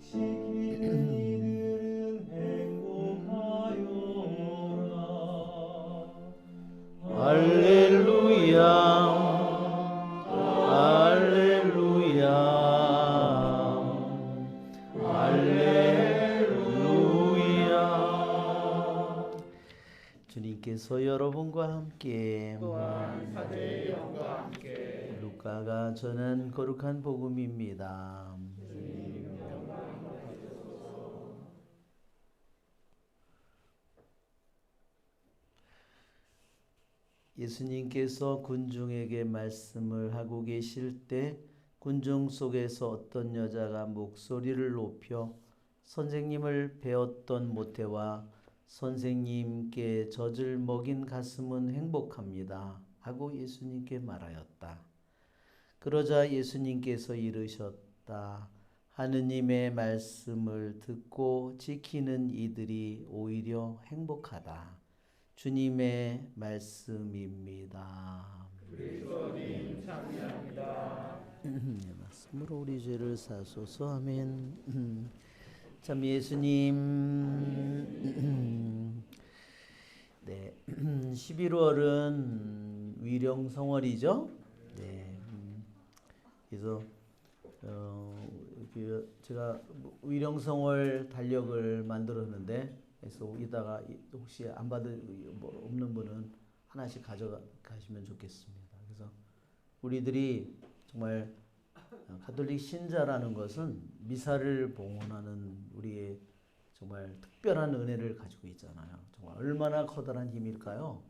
지키는 이들은 행복하여라. 할렐루야, 할렐루야, 할렐루야. 주님께서 여러분과 함께 루카가 전한 거룩한 복음입니다. 예수님께서 군중에게 말씀을 하고 계실 때 군중 속에서 어떤 여자가 목소리를 높여 선생님을 배웠던 모태와 선생님께 젖을 먹인 가슴은 행복합니다 하고 예수님께 말하였다. 그러자 예수님께서 이르셨다. 하느님의 말씀을 듣고 지키는 이들이 오히려 행복하다. 주님의 말씀입니다. 그리스도님 찬미합니다. 말씀으로 우리 죄를 사소서. 아멘. 참 예수님, 네, 11월은 위령성월이죠. 네, 그래서 제가 위령성월 달력을 만들었는데, 그래서 이따가 혹시 안 받을 없는 분은 하나씩 가져가시면 좋겠습니다. 그래서 우리들이 정말 가톨릭 신자라는 것은 미사를 봉헌하는 우리의 정말 특별한 은혜를 가지고 있잖아요. 정말 얼마나 커다란 힘일까요?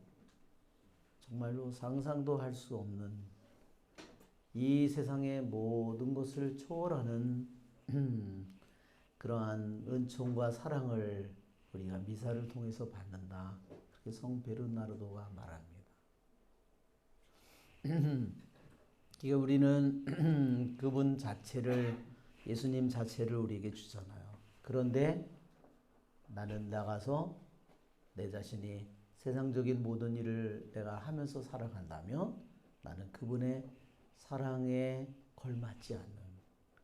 정말로 상상도 할 수 없는 이 세상의 모든 것을 초월하는 그러한 은총과 사랑을 우리가 미사를 통해서 받는다. 그렇게 성 베르나르도가 말합니다. 그러니까 우리는 그분 자체를, 예수님 자체를 우리에게 주잖아요. 그런데 나는 나가서 내 자신이 세상적인 모든 일을 내가 하면서 살아간다면 나는 그분의 사랑에 걸맞지 않는,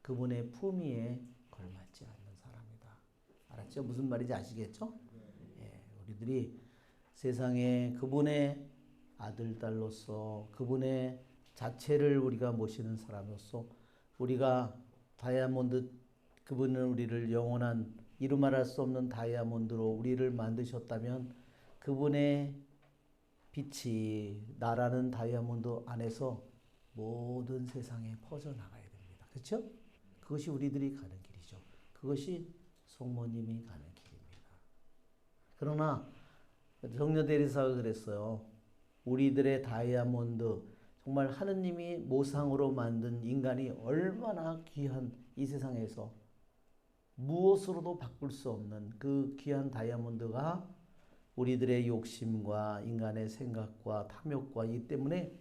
그분의 품위에 걸맞지 않는 사람이다. 알았죠? 무슨 말인지 아시겠죠? 예, 우리들이 세상에 그분의 아들, 딸로서 그분의 자체를 우리가 모시는 사람으로서 우리가 다이아몬드, 그분은 우리를 영원한 이루 말할 수 없는 다이아몬드로 우리를 만드셨다면 그분의 빛이 나라는 다이아몬드 안에서 모든 세상에 퍼져나가야 됩니다. 그렇죠? 그것이 우리들이 가는 길이죠. 그것이 성모님이 가는 길입니다. 그러나 정녀 대리사가 그랬어요. 우리들의 다이아몬드, 정말 하느님이 모상으로 만든 인간이 얼마나 귀한, 이 세상에서 무엇으로도 바꿀 수 없는 그 귀한 다이아몬드가 우리들의 욕심과 인간의 생각과 탐욕과 이 때문에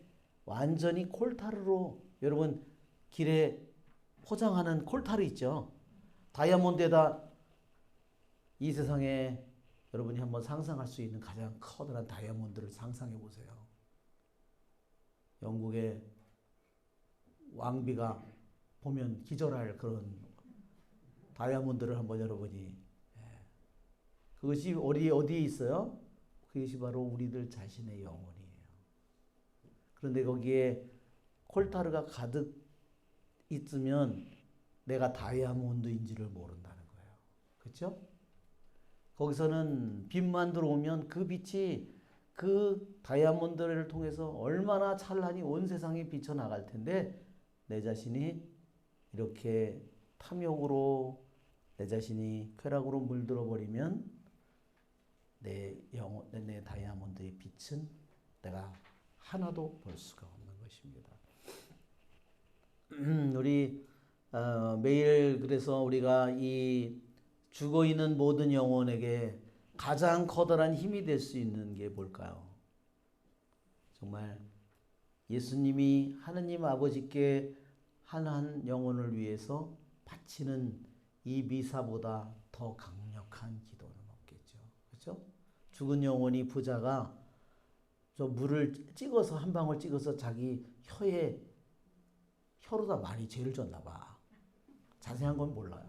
완전히 콜타르로, 여러분 길에 포장하는 콜타르 있죠. 다이아몬드에다 이 세상에 여러분이 한번 상상할 수 있는 가장 커다란 다이아몬드를 상상해 보세요. 영국의 왕비가 보면 기절할 그런 다이아몬드를 한번 여러분이, 그것이 어디에 있어요? 그것이 바로 우리들 자신의 영혼이에요. 그런데 거기에 콜타르가 가득 있으면 내가 다이아몬드인지를 모른다는 거예요. 그렇죠? 거기서는 빛만 들어오면 그 빛이 그 다이아몬드를 통해서 얼마나 찬란히 온 세상에 비쳐나갈 텐데, 내 자신이 이렇게 탐욕으로, 내 자신이 쾌락으로 물들어 버리면 내 다이아몬드의 빛은 내가 하나도 볼 수가 없는 것입니다. 우리 매일 그래서 우리가 이 죽어있는 모든 영혼에게 가장 커다란 힘이 될 수 있는 게 뭘까요? 정말 예수님이 하느님 아버지께 한 영혼을 위해서 바치는 이 미사보다 더 강력한 기도는 없겠죠. 그렇죠? 죽은 영혼이, 부자가 저 물을 찍어서, 한 방울 찍어서 자기 혀로다 많이 죄를 졌나 봐. 자세한 건 몰라요.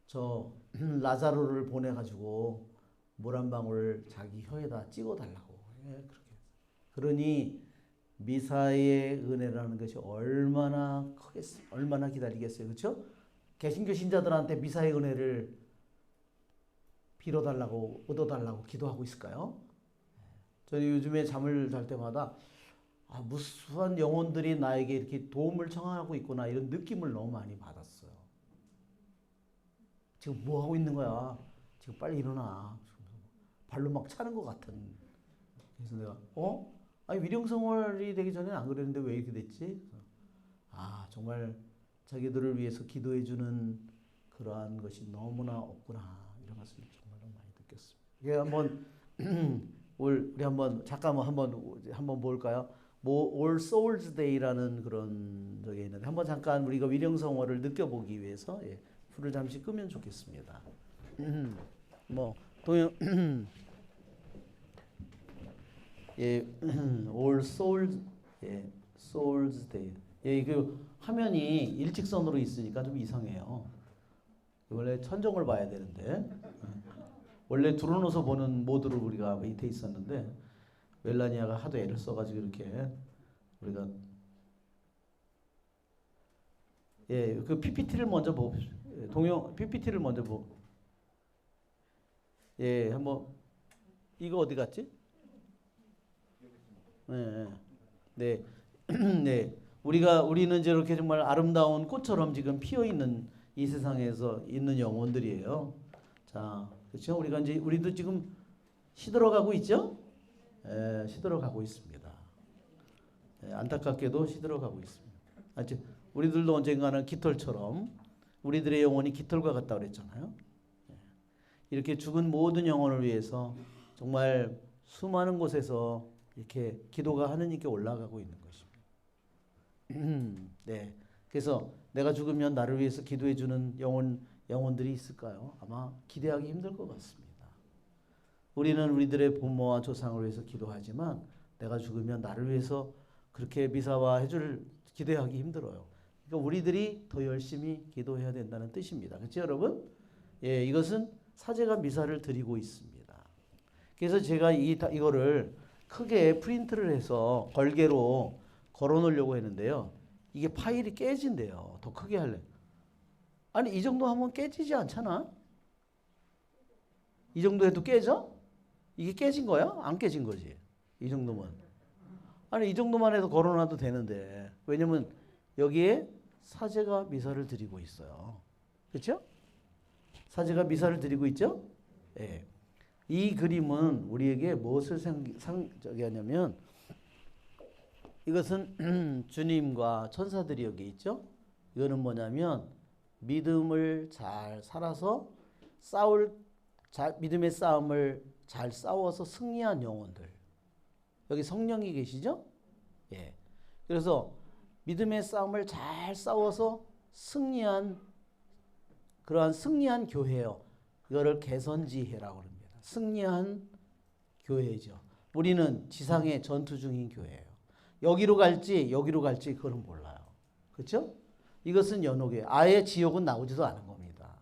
저 라자로를 보내가지고 물 한 방울 자기 혀에다 찍어달라고. 그렇게. 그러니 미사의 은혜라는 것이 얼마나 크겠어요. 얼마나 기다리겠어요. 그렇죠? 개신교 신자들한테 미사의 은혜를 빌어달라고 얻어달라고 기도하고 있을까요? 저는 요즘에 잠을 잘 때마다 무수한 영혼들이 나에게 이렇게 도움을 청하고 있구나 이런 느낌을 너무 많이 받았어요. 지금 뭐 하고 있는 거야? 지금 빨리 일어나. 발로 막 차는 것 같은. 그래서 내가 아니 위령성월이 되기 전에는 안 그랬는데 왜 이렇게 됐지? 정말 자기들을 위해서 기도해주는 그러한 것이 너무나 없구나 이런 것을 정말 많이 느꼈습니다. 이게 한번 우리 한번 잠깐만 한번 볼까요? All Souls Day라는 그런 적이 있는데 한번 잠깐 우리가 위령성월을 느껴보기 위해서 불을 잠시 끄면 좋겠습니다. 동영 All Souls Souls Day. 그 화면이 일직선으로 있으니까 좀 이상해요. 원래 천정을 봐야 되는데 원래 드러눠서 보는 모드로 우리가 밑에 있었는데 멜라니아가 하도 애를 써가지고 이렇게 우리가 그 PPT를 먼저 봅시다. 동영 PPT를 먼저 한번 이거 어디 갔지? 네. 우리는 이렇게 정말 아름다운 꽃처럼 지금 피어 있는 이 세상에서 있는 영혼들이에요. 자, 그렇죠? 우리도 지금 시들어가고 있죠? 시들어가고 있습니다. 안타깝게도 시들어가고 있습니다. 우리들도 언젠가는 깃털처럼 우리들의 영혼이 깃털과 같다 그랬잖아요. 이렇게 죽은 모든 영혼을 위해서 정말 수많은 곳에서 이렇게 기도가 하느님께 올라가고 있는 것입니다. 그래서 내가 죽으면 나를 위해서 기도해 주는 영혼들이 있을까요? 아마 기대하기 힘들 것 같습니다. 우리는 우리들의 부모와 조상을 위해서 기도하지만 내가 죽으면 나를 위해서 그렇게 미사와 해줄 기대하기 힘들어요. 그러니까 우리들이 더 열심히 기도해야 된다는 뜻입니다. 그렇죠, 여러분? 이것은 사제가 미사를 드리고 있습니다. 그래서 제가 이거를 크게 프린트를 해서 걸개로 걸어 놓으려고 했는데요. 이게 파일이 깨진대요. 더 크게 할래. 아니 이 정도 하면 깨지지 않잖아. 이 정도 해도 깨져? 이게 깨진 거야? 안 깨진 거지. 이 정도면. 아니 이 정도만 해도 걸어놔도 되는데. 왜냐면 여기에 사제가 미사를 드리고 있어요. 그렇죠? 사제가 미사를 드리고 있죠? 이 그림은 우리에게 무엇을 하냐면 이것은 주님과 천사들이 여기 있죠? 이거는 뭐냐면 믿음을 잘 살아서 믿음의 싸움을 잘 싸워서 승리한 영혼들. 여기 성령이 계시죠? 그래서 믿음의 싸움을 잘 싸워서 승리한 그러한 승리한 교회요. 이거를 개선지회라고 합니다. 승리한 교회죠. 우리는 지상의 전투 중인 교회예요. 여기로 갈지 그거는 몰라요. 그렇죠? 이것은 연옥이에요. 아예 지옥은 나오지도 않은 겁니다.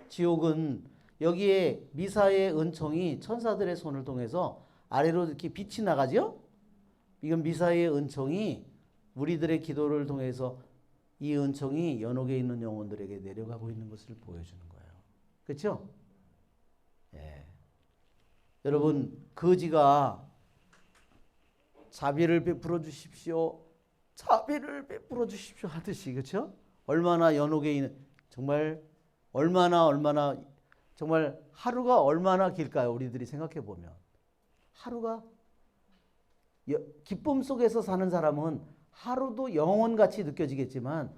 지옥은 여기에 미사의 은총이 천사들의 손을 통해서 아래로 이렇게 빛이 나가죠? 이건 미사의 은총이 우리들의 기도를 통해서 이 은총이 연옥에 있는 영혼들에게 내려가고 있는 것을 보여주는 거예요. 그렇죠? 여러분 거지가 자비를 베풀어 주십시오. 자비를 베풀어 주십시오 하듯이 그렇죠? 얼마나 연옥에 있는 정말 얼마나 정말 하루가 얼마나 길까요? 우리들이 생각해 보면 하루가 기쁨 속에서 사는 사람은 하루도 영원같이 느껴지겠지만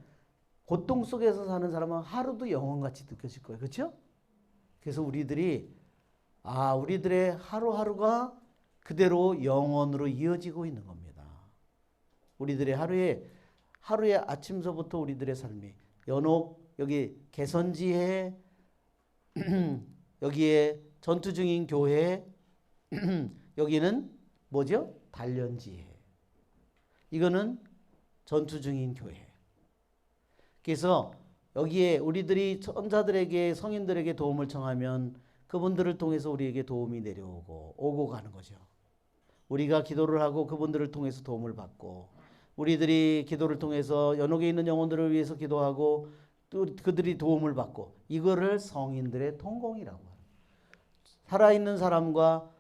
고통 속에서 사는 사람은 하루도 영원같이 느껴질 거예요. 그렇죠? 그래서 우리들의 하루하루가 그대로 영원으로 이어지고 있는 겁니다. 우리들의 하루의 아침서부터 우리들의 삶이 연옥 여기 개선지회 여기에 전투 중인 교회 여기는 뭐죠? 단련지회. 이거는 전투 중인 교회. 그래서 여기에 우리들이 천사들에게 성인들에게 도움을 청하면 그분들을 통해서 우리에게 도움이 내려오고 오고 가는 거죠. 우리가 기도를 하고 그분들을 통해서 도움을 받고 우리들이 기도를 통해서 연옥에 있는 영혼들을 위해서 기도하고 또 그들이 도움을 받고 이거를 성인들의 통공이라고 해요. 살아있는 사람과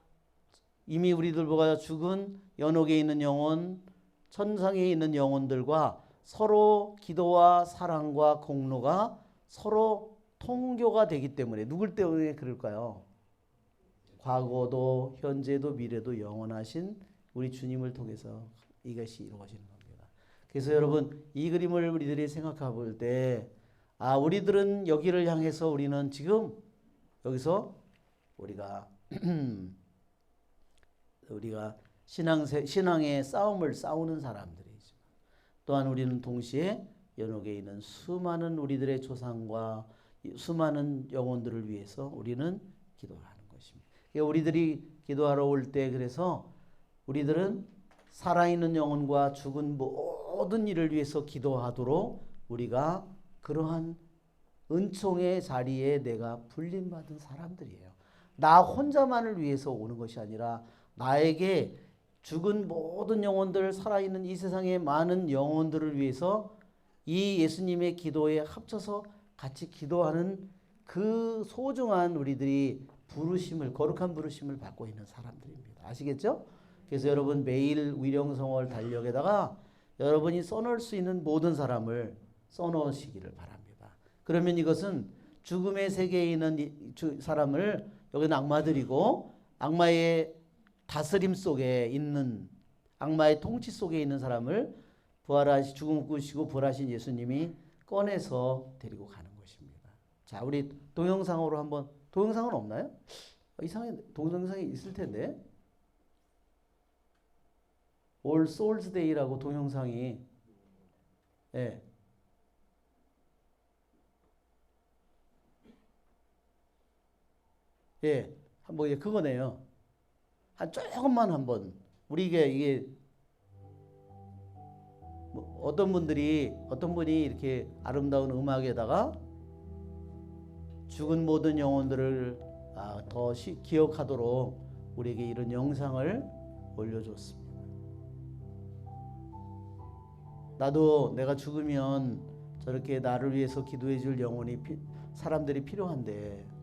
이미 우리들보다 죽은 연옥에 있는 영혼, 천상에 있는 영혼들과 서로 기도와 사랑과 공로가 서로 통교가 되기 때문에 누굴 때문에 그럴까요? 과거도 현재도 미래도 영원하신 우리 주님을 통해서 이것이 이루어지는 겁니다. 그래서 여러분 이 그림을 우리들이 생각해 볼 때 우리들은 여기를 향해서 우리는 지금 여기서 우리가 신앙의 싸움을 싸우는 사람들이죠. 또한 우리는 동시에 연옥에 있는 수많은 우리들의 조상과 수많은 영혼들을 위해서 우리는 기도하는 것입니다. 우리들이 기도하러 올 때 그래서 우리들은 살아있는 영혼과 죽은 모든 일을 위해서 기도하도록 우리가 그러한 은총의 자리에 내가 불림받은 사람들이에요. 나 혼자만을 위해서 오는 것이 아니라 나에게 죽은 모든 영혼들, 살아있는 이 세상의 많은 영혼들을 위해서 이 예수님의 기도에 합쳐서 같이 기도하는 그 소중한 우리들이 부르심을, 거룩한 부르심을 받고 있는 사람들입니다. 아시겠죠? 그래서 여러분 매일 위령성월 달력에다가 여러분이 써놓을 수 있는 모든 사람을 써놓으시기를 바랍니다. 그러면 이것은 죽음의 세계에 있는 사람을 여기는 악마들이고 악마의 다스림 속에 있는 악마의 통치 속에 있는 사람을 부활하신 죽음을 꾸시고 부활하신 예수님이 꺼내서 데리고 가는 것입니다. 자, 우리 동영상으로 한번 동영상은 없나요? 이상하게 동영상이 있을 텐데. All Souls Day라고 동영상이 예. 예. 한번 그거네요. 한 조금만 한번 우리 이게 어떤 분이 이렇게 아름다운 음악에다가 죽은 모든 영혼들을 더 기억하도록 우리에게 이런 영상을 올려줬습니다. 나도 내가 죽으면 저렇게 나를 위해서 기도해 줄 사람들이 필요한데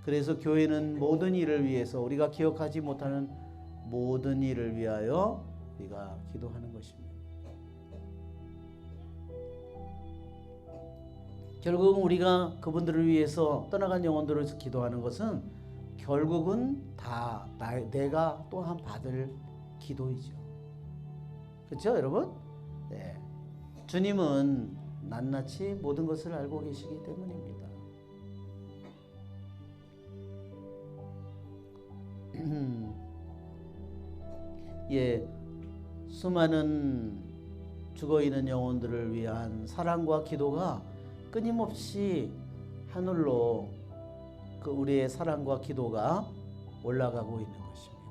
그래서 교회는 모든 일을 위해서 우리가 기억하지 못하는 모든 일을 위하여 우리가 기도하는 것입니다. 결국은 우리가 그분들을 위해서 떠나간 영혼들을 위해서 기도하는 것은 결국은 다 내가 또한 받을 기도이죠. 그렇죠, 여러분? 네. 주님은 낱낱이 모든 것을 알고 계시기 때문입니다. 예, 수많은 죽어있는 영혼들을 위한 사랑과 기도가 끊임없이 하늘로 우리의 사랑과 기도가 올라가고 있는 것입니다.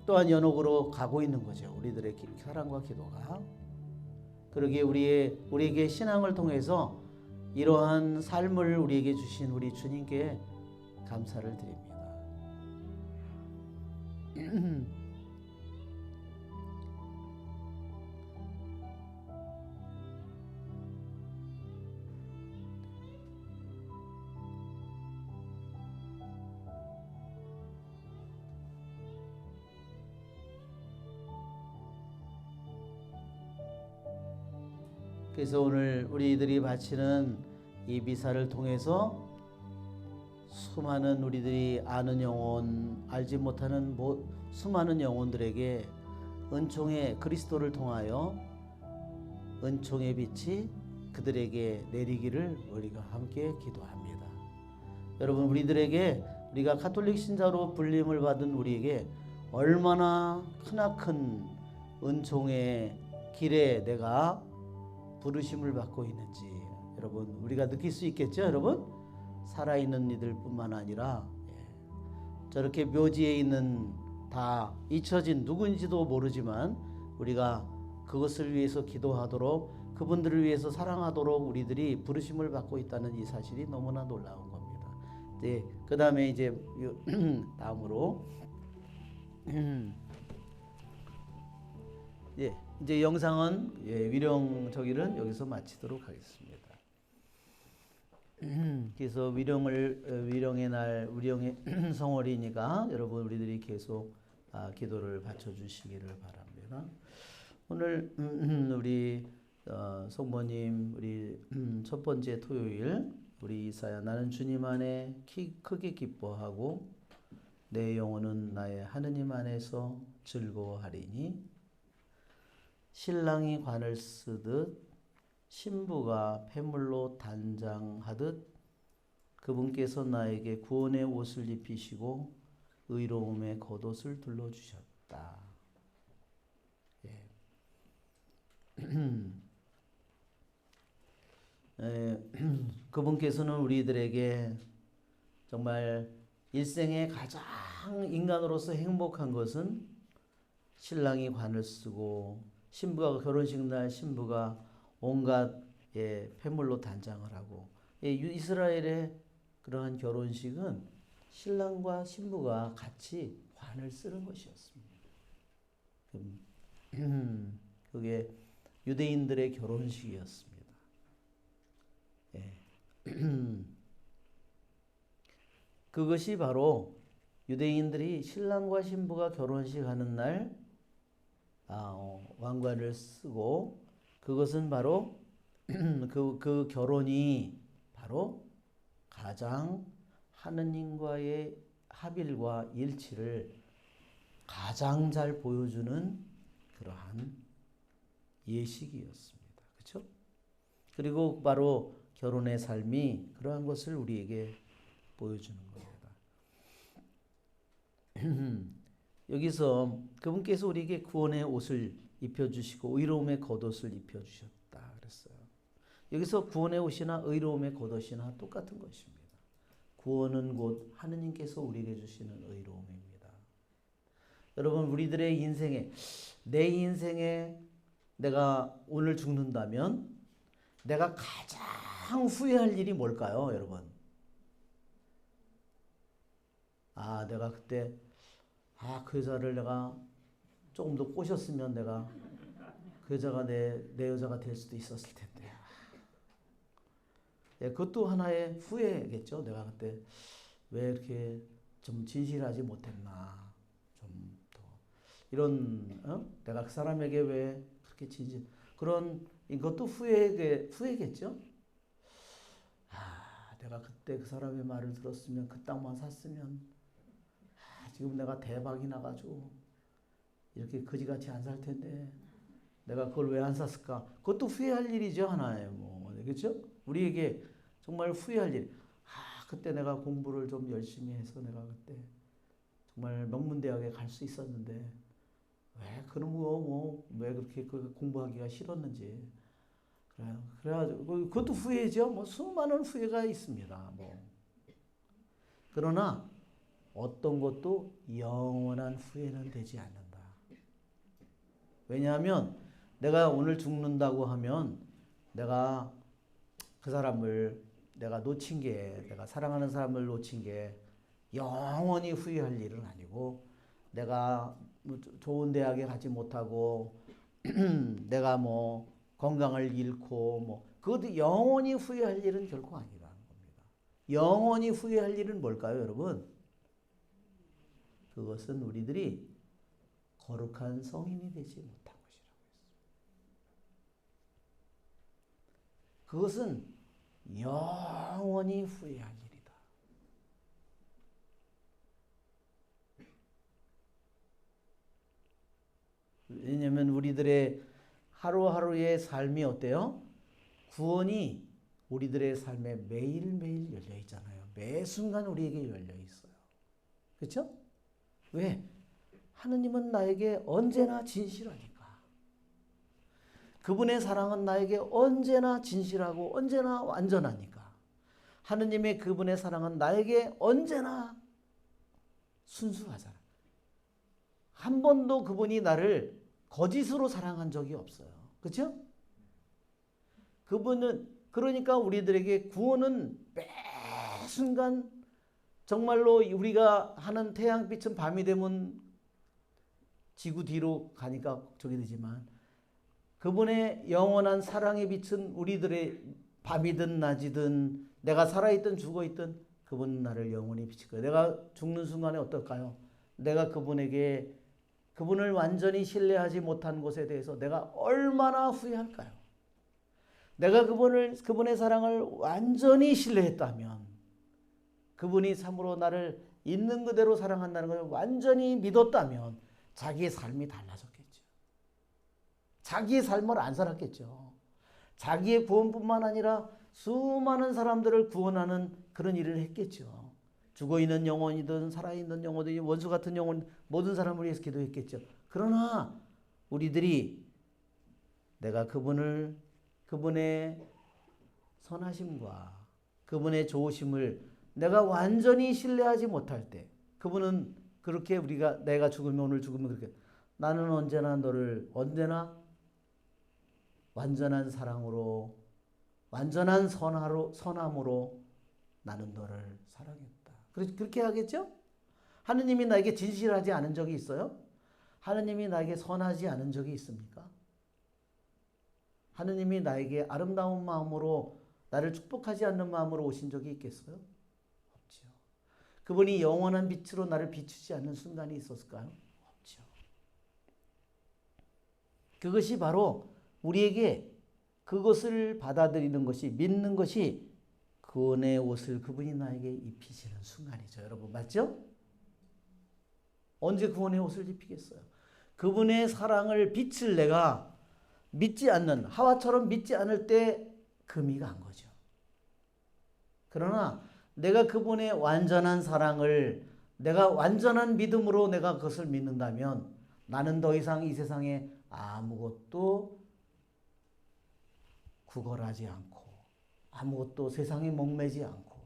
또한 연옥으로 가고 있는 거죠. 우리들의 사랑과 기도가. 그러기에 우리에게 신앙을 통해서 이러한 삶을 우리에게 주신 우리 주님께 감사를 드립니다. 그래서 오늘 우리들이 바치는 이 미사를 통해서 수많은 우리들이 아는 영혼, 알지 못하는 수많은 영혼들에게 은총의 그리스도를 통하여 은총의 빛이 그들에게 내리기를 우리가 함께 기도합니다. 여러분 우리가 가톨릭 신자로 불림을 받은 우리에게 얼마나 크나큰 은총의 길에 내가 부르심을 받고 있는지 여러분 우리가 느낄 수 있겠죠, 여러분? 살아있는 이들뿐만 아니라 저렇게 묘지에 있는 다 잊혀진 누군지도 모르지만 우리가 그것을 위해서 기도하도록 그분들을 위해서 사랑하도록 우리들이 부르심을 받고 있다는 이 사실이 너무나 놀라운 겁니다. 네, 그 다음에 이제 다음으로 예, 이제 영상은 위령 저기는 여기서 마치도록 하겠습니다. 그래서 위령의 날, 위령의 성월이니까 여러분 우리들이 계속 기도를 바쳐주시기를 바랍니다. 오늘 우리 성모님 우리 첫 번째 토요일 우리 이사야 나는 주님 안에 크게 기뻐하고 내 영혼은 나의 하느님 안에서 즐거워하리니 신랑이 관을 쓰듯 신부가 폐물로 단장하듯 그분께서 나에게 구원의 옷을 입히시고 의로움의 겉옷을 둘러주셨다. 예. 그분께서는 우리들에게 정말 일생에 가장 인간으로서 행복한 것은 신랑이 관을 쓰고 신부가 결혼식 날 신부가 온갖 폐물로 단장을 하고 이스라엘의 그러한 결혼식은 신랑과 신부가 같이 관을 쓰는 것이었습니다. 그게 유대인들의 결혼식이었습니다. 그것이 바로 유대인들이 신랑과 신부가 결혼식 하는 날 왕관을 쓰고 그것은 바로 그 결혼이 바로 가장 하느님과의 합일과 일치를 가장 잘 보여주는 그러한 예식이었습니다. 그렇죠? 그리고 바로 결혼의 삶이 그러한 것을 우리에게 보여주는 겁니다. 여기서 그분께서 우리에게 구원의 옷을 입혀주시고 의로움의 겉옷을 입혀주셨다 그랬어요. 여기서 구원의 옷이나 의로움의 겉옷이나 똑같은 것입니다. 구원은 곧 하느님께서 우리에게 주시는 의로움입니다. 여러분 우리들의 인생에 내 인생에 내가 오늘 죽는다면 내가 가장 후회할 일이 뭘까요, 여러분? 내가 그때 그 여자를 내가 조금 더 꼬셨으면 내가 그 여자가 내 여자가 될 수도 있었을 텐데. 그것도 하나의 후회겠죠. 내가 그때 왜 이렇게 좀 진실하지 못했나. 좀 더 이런 내가 그 사람에게 왜 그렇게 진실 그런 이것도 후회겠죠. 내가 그때 그 사람의 말을 들었으면 그 땅만 샀으면 지금 내가 대박이 나가지고 이렇게 거지같이 안 살 텐데 내가 그걸 왜 안 샀을까? 그것도 후회할 일이죠, 하나의 그렇죠? 우리에게 정말 후회할 일. 그때 내가 공부를 좀 열심히 해서 내가 그때 정말 명문대학에 갈 수 있었는데 왜 그런 왜 그렇게 공부하기가 싫었는지. 그래가지고 그것도 후회죠. 수많은 후회가 있습니다. 그러나 어떤 것도 영원한 후회는 되지 않는다. 왜냐하면 내가 오늘 죽는다고 하면 내가 그 사람을 내가 놓친 게 내가 사랑하는 사람을 놓친 게 영원히 후회할 일은 아니고 내가 좋은 대학에 가지 못하고 내가 건강을 잃고 그것도 영원히 후회할 일은 결코 아니라는 겁니다. 영원히 후회할 일은 뭘까요, 여러분? 그것은 우리들이 거룩한 성인이 되지 못한 것이라고 했습니다. 그것은 영원히 후회할 일이다. 왜냐하면 우리들의 하루하루의 삶이 어때요? 구원이 우리들의 삶에 매일매일 열려 있잖아요. 매 순간 우리에게 열려 있어요. 그렇죠? 왜? 하느님은 나에게 언제나 진실하니까. 그분의 사랑은 나에게 언제나 진실하고 언제나 완전하니까. 하느님의 그분의 사랑은 나에게 언제나 순수하잖아. 한 번도 그분이 나를 거짓으로 사랑한 적이 없어요. 그렇죠? 그분은 그러니까 우리들에게 구원은 매 순간 정말로 우리가 하는 태양빛은 밤이 되면 지구 뒤로 가니까 저기 되지만 그분의 영원한 사랑의 빛은 우리들의 밤이든 낮이든 내가 살아있든 죽어있든 그분은 나를 영원히 비칠 거예요. 내가 죽는 순간에 어떨까요? 내가 그분을 완전히 신뢰하지 못한 것에 대해서 내가 얼마나 후회할까요? 내가 그분의 사랑을 완전히 신뢰했다면 그분이 참으로 나를 있는 그대로 사랑한다는 걸 완전히 믿었다면 자기의 삶이 달라졌겠죠. 자기의 삶을 안 살았겠죠. 자기의 구원뿐만 아니라 수많은 사람들을 구원하는 그런 일을 했겠죠. 죽어있는 영혼이든 살아있는 영혼이든 원수 같은 영혼 모든 사람을 위해서 기도했겠죠. 그러나 우리들이 내가 그분의 선하심과 그분의 좋으심을 내가 완전히 신뢰하지 못할 때 그분은 그렇게 내가 죽으면 오늘 죽으면 그렇게 나는 언제나 너를 완전한 사랑으로 완전한 선함으로 나는 너를 사랑했다. 그렇게 하겠죠? 하느님이 나에게 진실하지 않은 적이 있어요? 하느님이 나에게 선하지 않은 적이 있습니까? 하느님이 나에게 아름다운 마음으로 나를 축복하지 않는 마음으로 오신 적이 있겠어요? 없죠. 그분이 영원한 빛으로 나를 비추지 않는 순간이 있었을까요? 없죠. 그것이 바로 우리에게 그것을 받아들이는 것이 믿는 것이 구원의 옷을 그분이 나에게 입히시는 순간이죠. 여러분 맞죠? 언제 구원의 옷을 입히겠어요? 그분의 사랑을 빛을 내가 믿지 않는 하와처럼 믿지 않을 때 금이 간 거죠. 그러나 내가 그분의 완전한 사랑을 내가 완전한 믿음으로 내가 그것을 믿는다면 나는 더 이상 이 세상에 아무것도 구걸하지 않고 아무것도 세상에 목매지 않고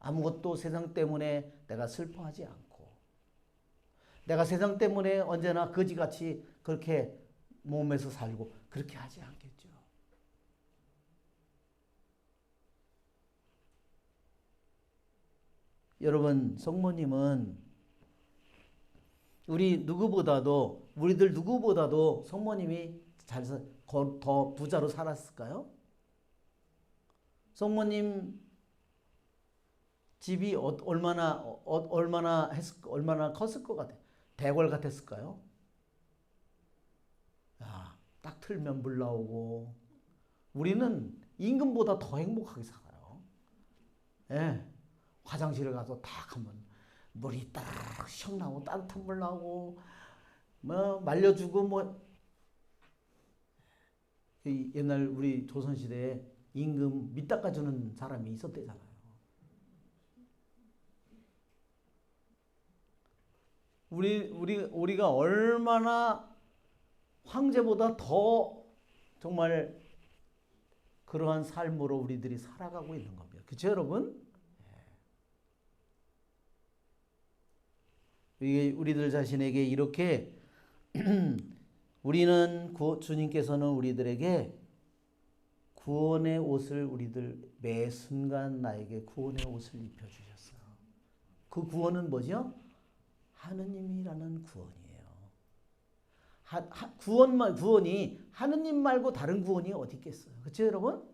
아무것도 세상 때문에 내가 슬퍼하지 않고 내가 세상 때문에 언제나 거지같이 그렇게 몸에서 살고 그렇게 하지 않겠죠. 여러분 성모님은 우리들 누구보다도 성모님이 더 부자로 살았을까요? 성모님 집이 얼마나 컸을 것 같아요? 대궐 같았을까요? 딱 틀면 물 나오고 우리는 임금보다 더 행복하게 살아요. 예. 화장실에 가서 딱 하면 물이 딱 샥 나오고 따뜻한 물 나오고 뭐 말려주고 옛날 우리 조선시대에 임금 밑 닦아주는 사람이 있었대잖아요. 우리가 얼마나 황제보다 더 정말 그러한 삶으로 우리들이 살아가고 있는 겁니다. 그렇죠, 여러분? 우리들 자신에게 이렇게 주님께서는 우리들에게 구원의 옷을 우리들 매 순간 나에게 구원의 옷을 입혀주셨어요. 그 구원은 뭐죠? 하느님이라는 구원이에요. 구원이 하느님 말고 다른 구원이 어디 있겠어요? 그렇죠, 여러분?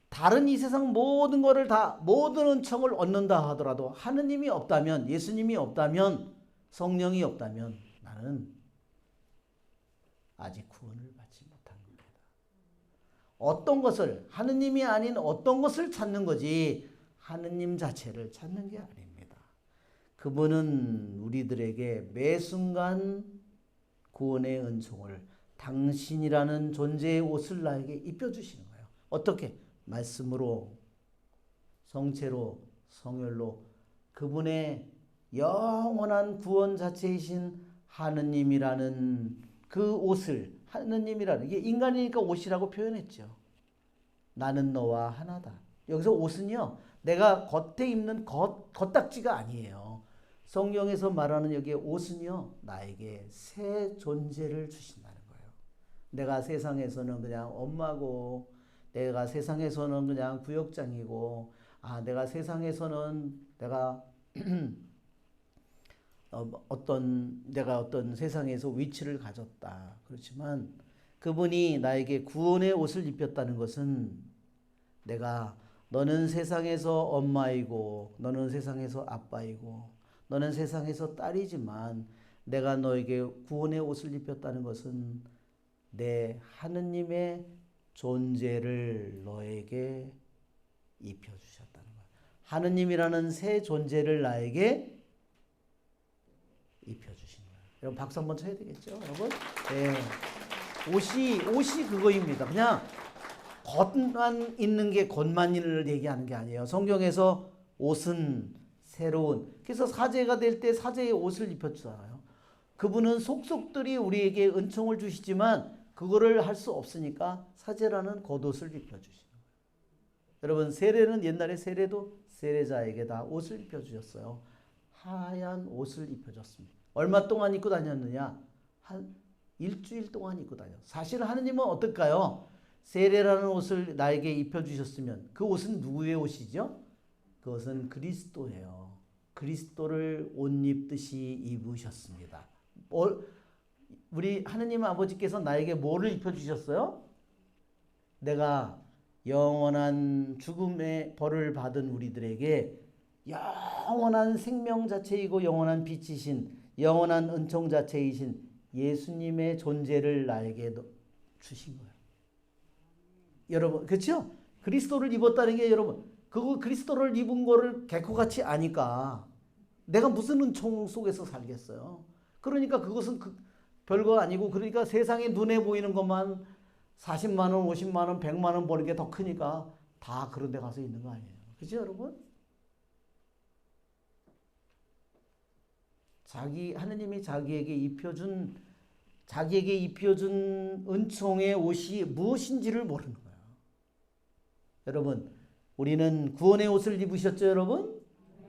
다른 이 세상 모든 거를 모든 은총을 얻는다 하더라도 하느님이 없다면, 예수님이 없다면, 성령이 없다면 나는 아직 구원을 받지 못한 겁니다. 어떤 것을, 하느님이 아닌 어떤 것을 찾는 거지 하느님 자체를 찾는 게 아닙니다. 그분은 우리들에게 매 순간 구원의 은총을 당신이라는 존재의 옷을 나에게 입혀주시는 거예요. 어떻게? 말씀으로, 성체로, 성혈로 그분의 영원한 구원 자체이신 하느님이라는 그 옷을, 하느님이라는, 이게 인간이니까 옷이라고 표현했죠. 나는 너와 하나다. 여기서 옷은요, 내가 겉에 입는 겉딱지가 아니에요. 성경에서 말하는 여기에 옷은요, 나에게 새 존재를 주신다는 거예요. 내가 세상에서는 그냥 엄마고, 내가 세상에서는 그냥 구역장이고, 내가 세상에서는 내가 내가 어떤 세상에서 위치를 가졌다. 그렇지만 그분이 나에게 구원의 옷을 입혔다는 것은 너는 세상에서 엄마이고, 너는 세상에서 아빠이고, 너는 세상에서 딸이지만 내가 너에게 구원의 옷을 입혔다는 것은 내 하느님의 존재를 너에게 입혀주셨다는 거야. 하느님이라는 새 존재를 나에게 입혀주신 거예요. 여러분 박수 한번 쳐야 되겠죠, 여러분? 네. 옷이 그거입니다. 그냥 겉만 있는 게 겉만을 얘기하는 게 아니에요. 성경에서 옷은 새로운. 그래서 사제가 될 때 사제의 옷을 입혀주잖아요. 그분은 속속들이 우리에게 은총을 주시지만 그거를 할 수 없으니까 사제라는 겉옷을 입혀주시는 거예요. 여러분 세례는 옛날에 세례도 세례자에게 다 옷을 입혀주셨어요. 하얀 옷을 입혀줬습니다. 얼마 동안 입고 다녔느냐? 한 일주일 동안 입고 다녔어요. 사실 하느님은 어떨까요? 세례라는 옷을 나에게 입혀주셨으면 그 옷은 누구의 옷이죠? 그것은 그리스도예요. 그리스도를 옷 입듯이 입으셨습니다. 우리 하느님 아버지께서 나에게 뭐를 입혀주셨어요? 내가 영원한 죽음의 벌을 받은 우리들에게 영원한 생명 자체이고 영원한 빛이신 영원한 은총 자체이신 예수님의 존재를 나에게 주신 거예요. 여러분, 그렇죠? 그리스도를 입었다는 게 여러분, 그거 그리스도를 입은 거를 개코같이 아니까 내가 무슨 은총 속에서 살겠어요. 그러니까 그것은 별거 아니고, 그러니까 세상에 눈에 보이는 것만 40만 원, 50만 원, 100만 원 버는 게 더 크니까 다 그런 데 가서 있는 거 아니에요. 그렇죠, 여러분? 하느님이 자기에게 입혀준 은총의 옷이 무엇인지를 모르는 거예요. 여러분, 우리는 구원의 옷을 입으셨죠, 여러분?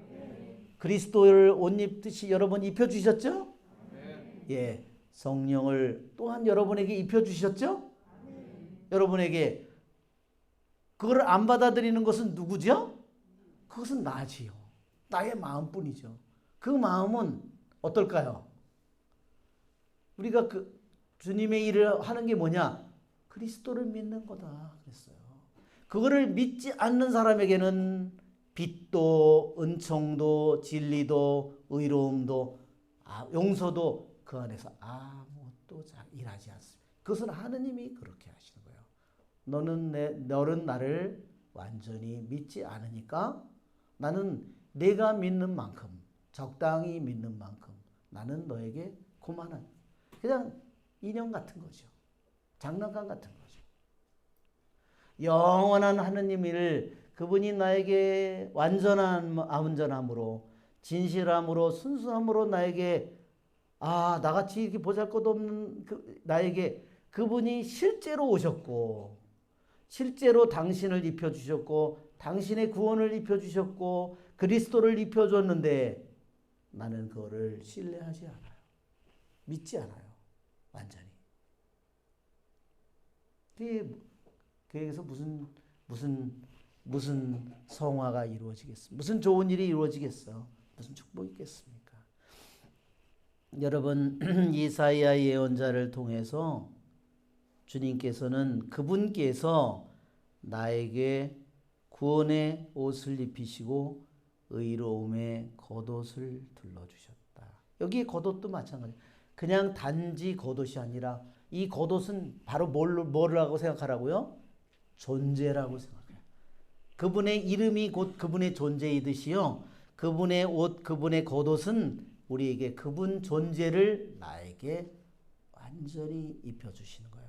네. 그리스도를 옷 입듯이 여러분 입혀주셨죠? 네. 예, 성령을 또한 여러분에게 입혀주셨죠? 네. 여러분에게 그걸 안 받아들이는 것은 누구죠? 그것은 나지요. 나의 마음뿐이죠. 그 마음은 어떨까요? 우리가 주님의 일을 하는 게 뭐냐? 그리스도를 믿는 거다 그랬어요. 그거를 믿지 않는 사람에게는 빛도 은총도 진리도 의로움도 용서도 그 안에서 아무것도 일하지 않습니다. 그것은 하느님이 그렇게 하시는 거예요. 너는 나를 완전히 믿지 않으니까 나는 내가 믿는 만큼, 적당히 믿는 만큼 나는 너에게 그만한 그냥 인형 같은 거죠. 장난감 같은 거죠. 영원한 하느님을 그분이 나에게 온전함으로 진실함으로 순수함으로 나에게 나같이 이렇게 보잘것없는 나에게 그분이 실제로 오셨고 실제로 당신을 입혀주셨고 당신의 구원을 입혀주셨고 그리스도를 입혀줬는데 나는 그거를 신뢰하지 않아요. 믿지 않아요. 완전히. 그래서 무슨 성화가 이루어지겠습니까? 무슨 좋은 일이 이루어지겠어? 무슨 축복이 있겠습니까? 여러분, 이사야 예언자를 통해서 주님께서는 그분께서 나에게 구원의 옷을 입히시고 의로움의 겉옷을 둘러주셨다. 여기 겉옷도 마찬가지예요. 그냥 단지 겉옷이 아니라 이 겉옷은 바로 뭐라고 생각하라고요? 존재라고 생각해요. 그분의 이름이 곧 그분의 존재이듯이요. 그분의 옷, 그분의 겉옷은 우리에게 그분 존재를 나에게 완전히 입혀주시는 거예요.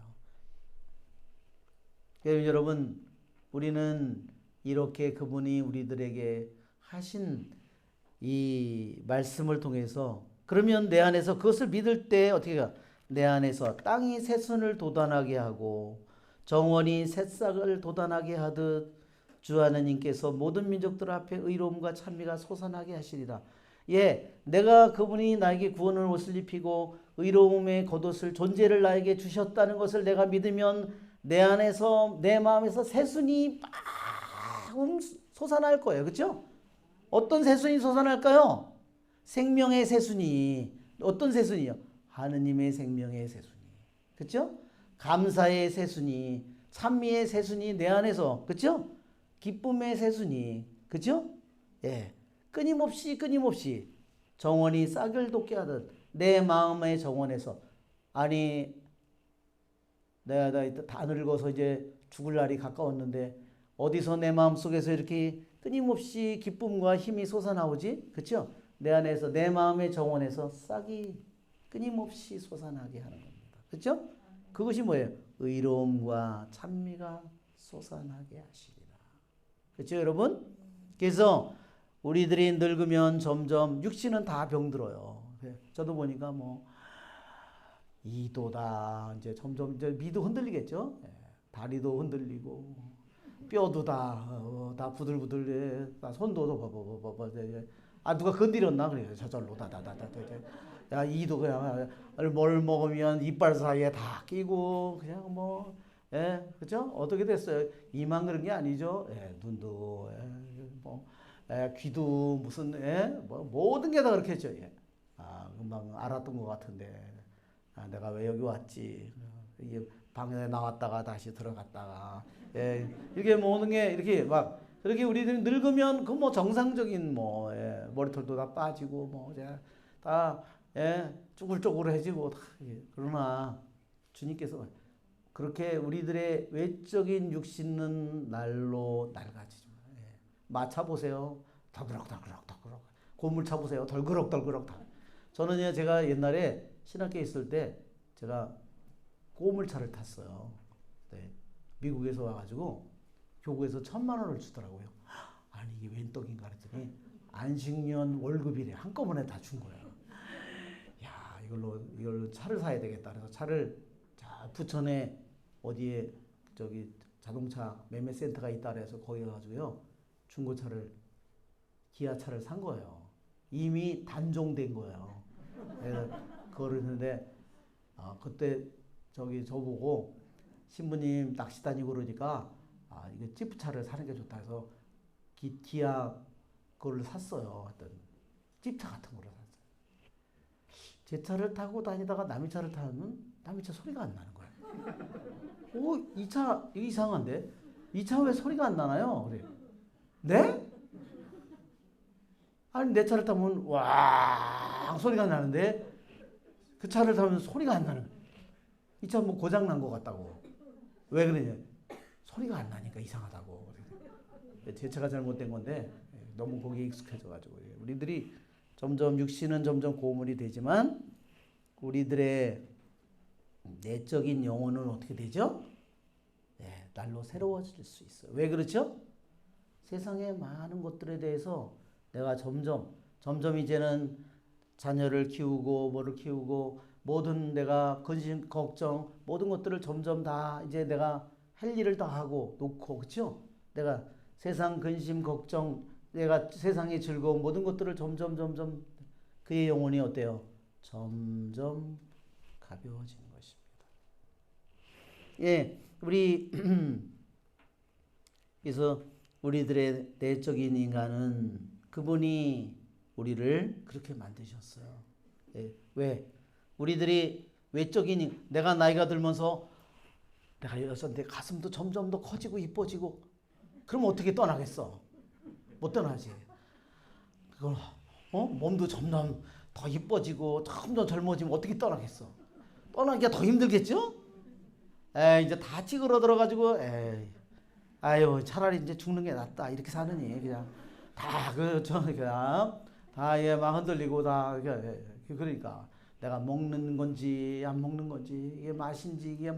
여러분, 우리는 이렇게 그분이 우리들에게 하신 이 말씀을 통해서 그러면 내 안에서 그것을 믿을 때 어떻게 해요? 내 안에서 땅이 새순을 돋아나게 하고 정원이 새싹을 돋아나게 하듯 주 하나님께서 모든 민족들 앞에 의로움과 찬미가 솟아나게 하시리라. 예, 내가 그분이 나에게 구원의 옷을 입히고 의로움의 겉옷을 존재를 나에게 주셨다는 것을 내가 믿으면 내 안에서 내 마음에서 새순이 막 솟아날 거예요. 그렇죠? 어떤 새순이 솟아날까요? 생명의 새순이. 어떤 새순이요? 하느님의 생명의 새순이. 그렇죠? 감사의 새순이, 찬미의 새순이 내 안에서, 그렇죠? 기쁨의 새순이, 그렇죠? 예, 끊임없이 정원이 싹을 돋게 하듯 내 마음의 정원에서, 아니 내가 다 늙어서 이제 죽을 날이 가까웠는데 어디서 내 마음 속에서 이렇게 끊임없이 기쁨과 힘이 솟아나오지? 그렇죠? 내 안에서 내 마음의 정원에서 싹이 끊임없이 솟아나게 하는 겁니다. 그렇죠? 그것이 뭐예요? 의로움과 찬미가 솟아나게 하시리라. 그렇죠, 여러분? 그래서 우리들이 늙으면 점점 육신은 다 병들어요. 저도 보니까 뭐 이도다 이제 점점 이제 미도 흔들리겠죠. 다리도 흔들리고 뼈도 다 부들부들. 손도 봐봐. 아 누가 건드렸나 그래요. 저절로 다다다다. 야 이도 그냥 뭘 먹으면 이빨 사이에 다 끼고 그냥 뭐 그죠? 어떻게 됐어요? 이만 그런 게 아니죠. 눈도 뭐 귀도 무슨 뭐 모든 게 다 그렇게 했죠. 아 금방 알았던 것 같은데 아, 내가 왜 여기 왔지? 이게 방에 나왔다가 다시 들어갔다가 이게 모든 게 이렇게 막 그렇게 우리들이 늙으면 그 뭐 정상적인 뭐 머리털도 다 빠지고 뭐 다 쭈글쭈글해지고 다 그러나 주님께서 그렇게 우리들의 외적인 육신은 날로 낡아지죠. 마차 보세요. 덜그럭. 고물차 보세요. 덜그럭. 저는 제가 옛날에 신학교에 있을 때 제가 고물차를 탔어요. 네. 미국에서 와가지고 교구에서 1,000만 원을 주더라고요. 아니 이게 웬 떡인가 그랬더니 안식년 월급이래. 한꺼번에 다 준 거예요. 야 이걸로 차를 사야 되겠다. 그래서 차를 부천에 어디에 저기 자동차 매매 센터가 있다 그래서 거기 가가지고요 중고차를 기아차를 산 거예요. 이미 단종된 거예요. 그래서 그거를 했는데 그때 저보고 신부님 낚시 다니고 그러니까 이게 지프차를 사는 게 좋다 해서 기아 그거를 샀어요. 어떤 집차 같은 거를 샀어요. 제 차를 타고 다니다가 남의 차를 타면 남의 차 소리가 안 나는 거예요. 이 차 이거 이상한데? 이 차 왜 소리가 안 나나요? 그래. 네? 아니 내 차를 타면 와 소리가 나는데 그 차를 타면 소리가 안 나는 거예요. 이 차 뭐 고장 난 것 같다고. 왜 그러냐? 소리가 안 나니까 이상하다고. 제 차가 잘못된 건데 너무 거기에 익숙해져가지고 우리들이 점점 육신은 점점 고물이 되지만 우리들의 내적인 영혼은 어떻게 되죠? 날로 새로워질 수 있어요. 왜 그렇죠? 세상의 많은 것들에 대해서 내가 점점 이제는 자녀를 키우고 뭐를 키우고 모든 내가 근심 걱정 모든 것들을 점점 다 이제 내가 할 일을 다 하고 놓고 그렇죠? 내가 세상 근심 걱정 내가 세상의 즐거움 모든 것들을 점점 그의 영혼이 어때요? 점점 가벼워지는 것입니다. 우리 그래서 우리들의 내적인 인간은 그분이 우리를 그렇게 만드셨어요. 왜? 우리들이 외적인 내가 나이가 들면서 내가 여기서 내 가슴도 점점 더 커지고 이뻐지고 그러면 어떻게 떠나겠어? 못 떠나지. 그걸 몸도 점점 더 이뻐지고 점점 젊어지면 어떻게 떠나겠어? 떠나기가 더 힘들겠죠? 이제 다 찌그러들어가지고 아유 차라리 이제 죽는 게 낫다 이렇게 사느니 그냥 다 그냥 다 막 흔들리고 다 그러니까 내가 먹는 건지 안 먹는 건지 이게 맛인지 이게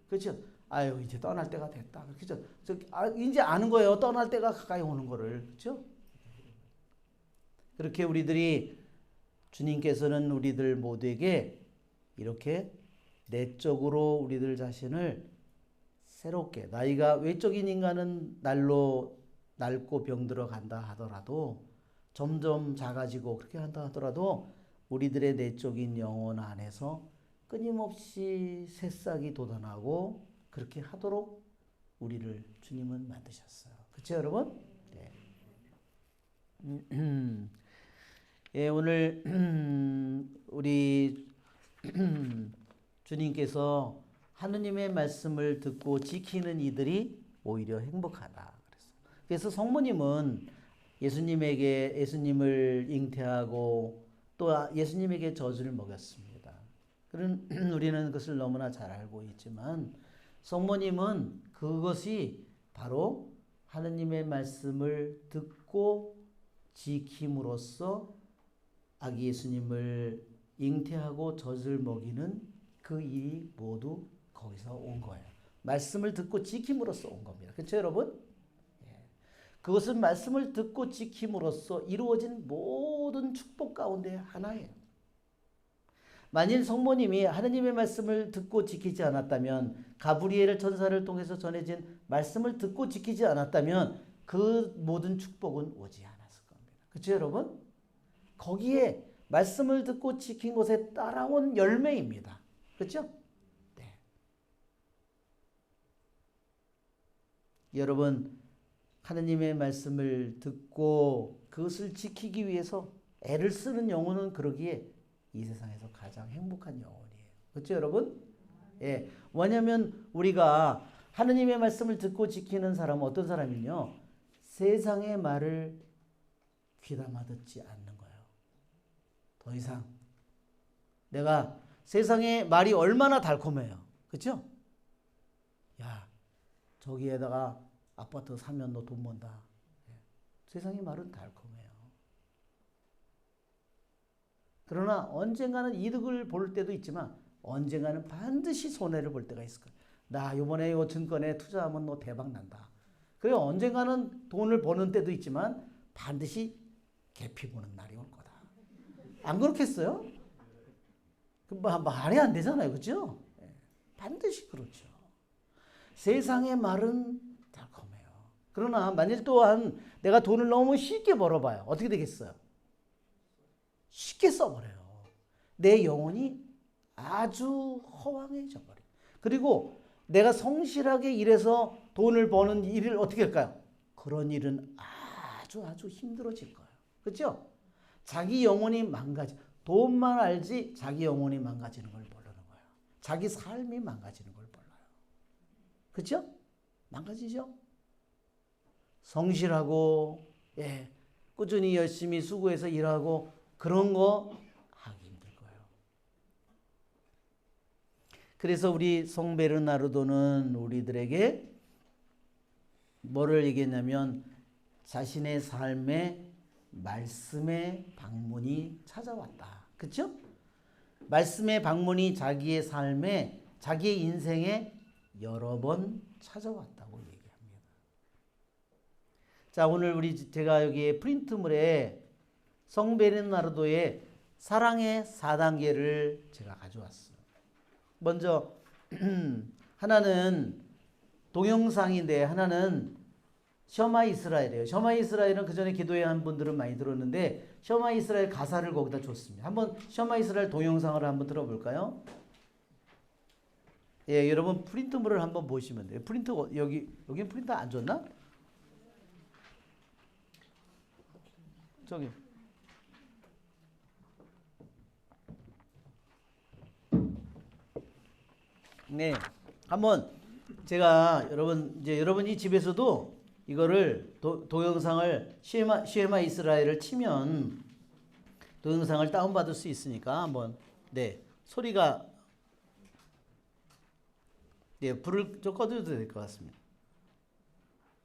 그렇죠? 아유 이제 떠날 때가 됐다 그렇죠? 이제 아는 거예요. 떠날 때가 가까이 오는 거를 그렇죠? 그렇게 우리들이 주님께서는 우리들 모두에게 이렇게 내적으로 우리들 자신을 새롭게 나이가 외적인 인간은 날로 낡고 병들어 간다 하더라도 점점 작아지고 그렇게 한다 하더라도 우리들의 내적인 영혼 안에서 끊임없이 새싹이 돋아나고 그렇게 하도록 우리를 주님은 만드셨어요. 그렇죠, 여러분? 네. 예, 오늘 우리 주님께서 하느님의 말씀을 듣고 지키는 이들이 오히려 행복하다. 그래서 성모님은 예수님을 잉태하고 또 예수님에게 젖을 먹였습니다. 그런 우리는 그것을 너무나 잘 알고 있지만 성모님은 그것이 바로 하느님의 말씀을 듣고 지킴으로써 아기 예수님을 잉태하고 젖을 먹이는 그 일이 모두 거기서 온 거예요. 말씀을 듣고 지킴으로써 온 겁니다. 그렇죠, 여러분? 그것은 말씀을 듣고 지킴으로써 이루어진 모든 축복 가운데 하나예요. 만일 성모님이 하느님의 말씀을 듣고 지키지 않았다면, 가브리엘 천사를 통해서 전해진 말씀을 듣고 지키지 않았다면 그 모든 축복은 오지 않았을 겁니다. 그렇죠, 여러분? 거기에 말씀을 듣고 지킨 것에 따라온 열매입니다. 그렇죠? 네. 여러분, 하느님의 말씀을 듣고 그것을 지키기 위해서 애를 쓰는 영혼은 그러기에 이 세상에서 가장 행복한 영혼이에요. 그렇죠, 여러분? 예. 왜냐하면 우리가 하느님의 말씀을 듣고 지키는 사람은 어떤 사람이요? 세상의 말을 귀담아 듣지 않는 거예요. 더 이상 내가 세상의 말이 얼마나 달콤해요. 그렇죠? 야, 저기에다가 아파트 사면 너 돈 번다. 세상의 말은 달콤해요. 그러나 언젠가는 이득을 볼 때도 있지만 언젠가는 반드시 손해를 볼 때가 있을 거야. 나 이번에 이 증권에 투자하면 너 대박 난다. 그래 언젠가는 돈을 버는 때도 있지만 반드시 개피 보는 날이 올 거다. 안 그렇겠어요? 말이 안 되잖아요. 그렇죠? 반드시 그렇죠. 세상의 말은 달콤해요. 그러나 만일 또한 내가 돈을 너무 쉽게 벌어봐요. 어떻게 되겠어요? 쉽게 써버려요. 내 영혼이 아주 허황해져 버려요. 그리고 내가 성실하게 일해서 돈을 버는 일을 어떻게 할까요? 그런 일은 아주 힘들어질 거예요. 그렇죠? 자기 영혼이 돈만 알지 자기 영혼이 망가지는 걸 모르는 거예요. 자기 삶이 망가지는 걸 몰라요. 그렇죠? 망가지죠? 성실하고 꾸준히 열심히 수고해서 일하고 그런 거 하기 힘들 거예요. 그래서 우리 성 베르나르도는 우리들에게 뭐를 얘기했냐면 자신의 삶에 말씀의 방문이 찾아왔다. 그렇죠? 말씀의 방문이 자기의 삶에 자기의 인생에 여러 번 찾아왔다고 얘기합니다. 자, 오늘 제가 여기 프린트물에 성 베르나르도의 사랑의 4단계를 제가 가져왔어요. 먼저 하나는 동영상인데 하나는 셔마 이스라엘이에요. 셔마 이스라엘은 그 전에 기도회 한 분들은 많이 들었는데 셔마 이스라엘 가사를 거기다 줬습니다. 한번 셔마 이스라엘 동영상을 한번 들어볼까요? 예, 여러분 프린트물을 한번 보시면 돼요. 프린트 여기 프린터 안 줬나? 저기. 네, 한번 제가 여러분이 집에서도 이거를 동영상을 쉐마 이스라엘을 치면 동영상을 다운받을 수 있으니까 한번 소리가 불을 좀 꺼줘도 될 것 같습니다.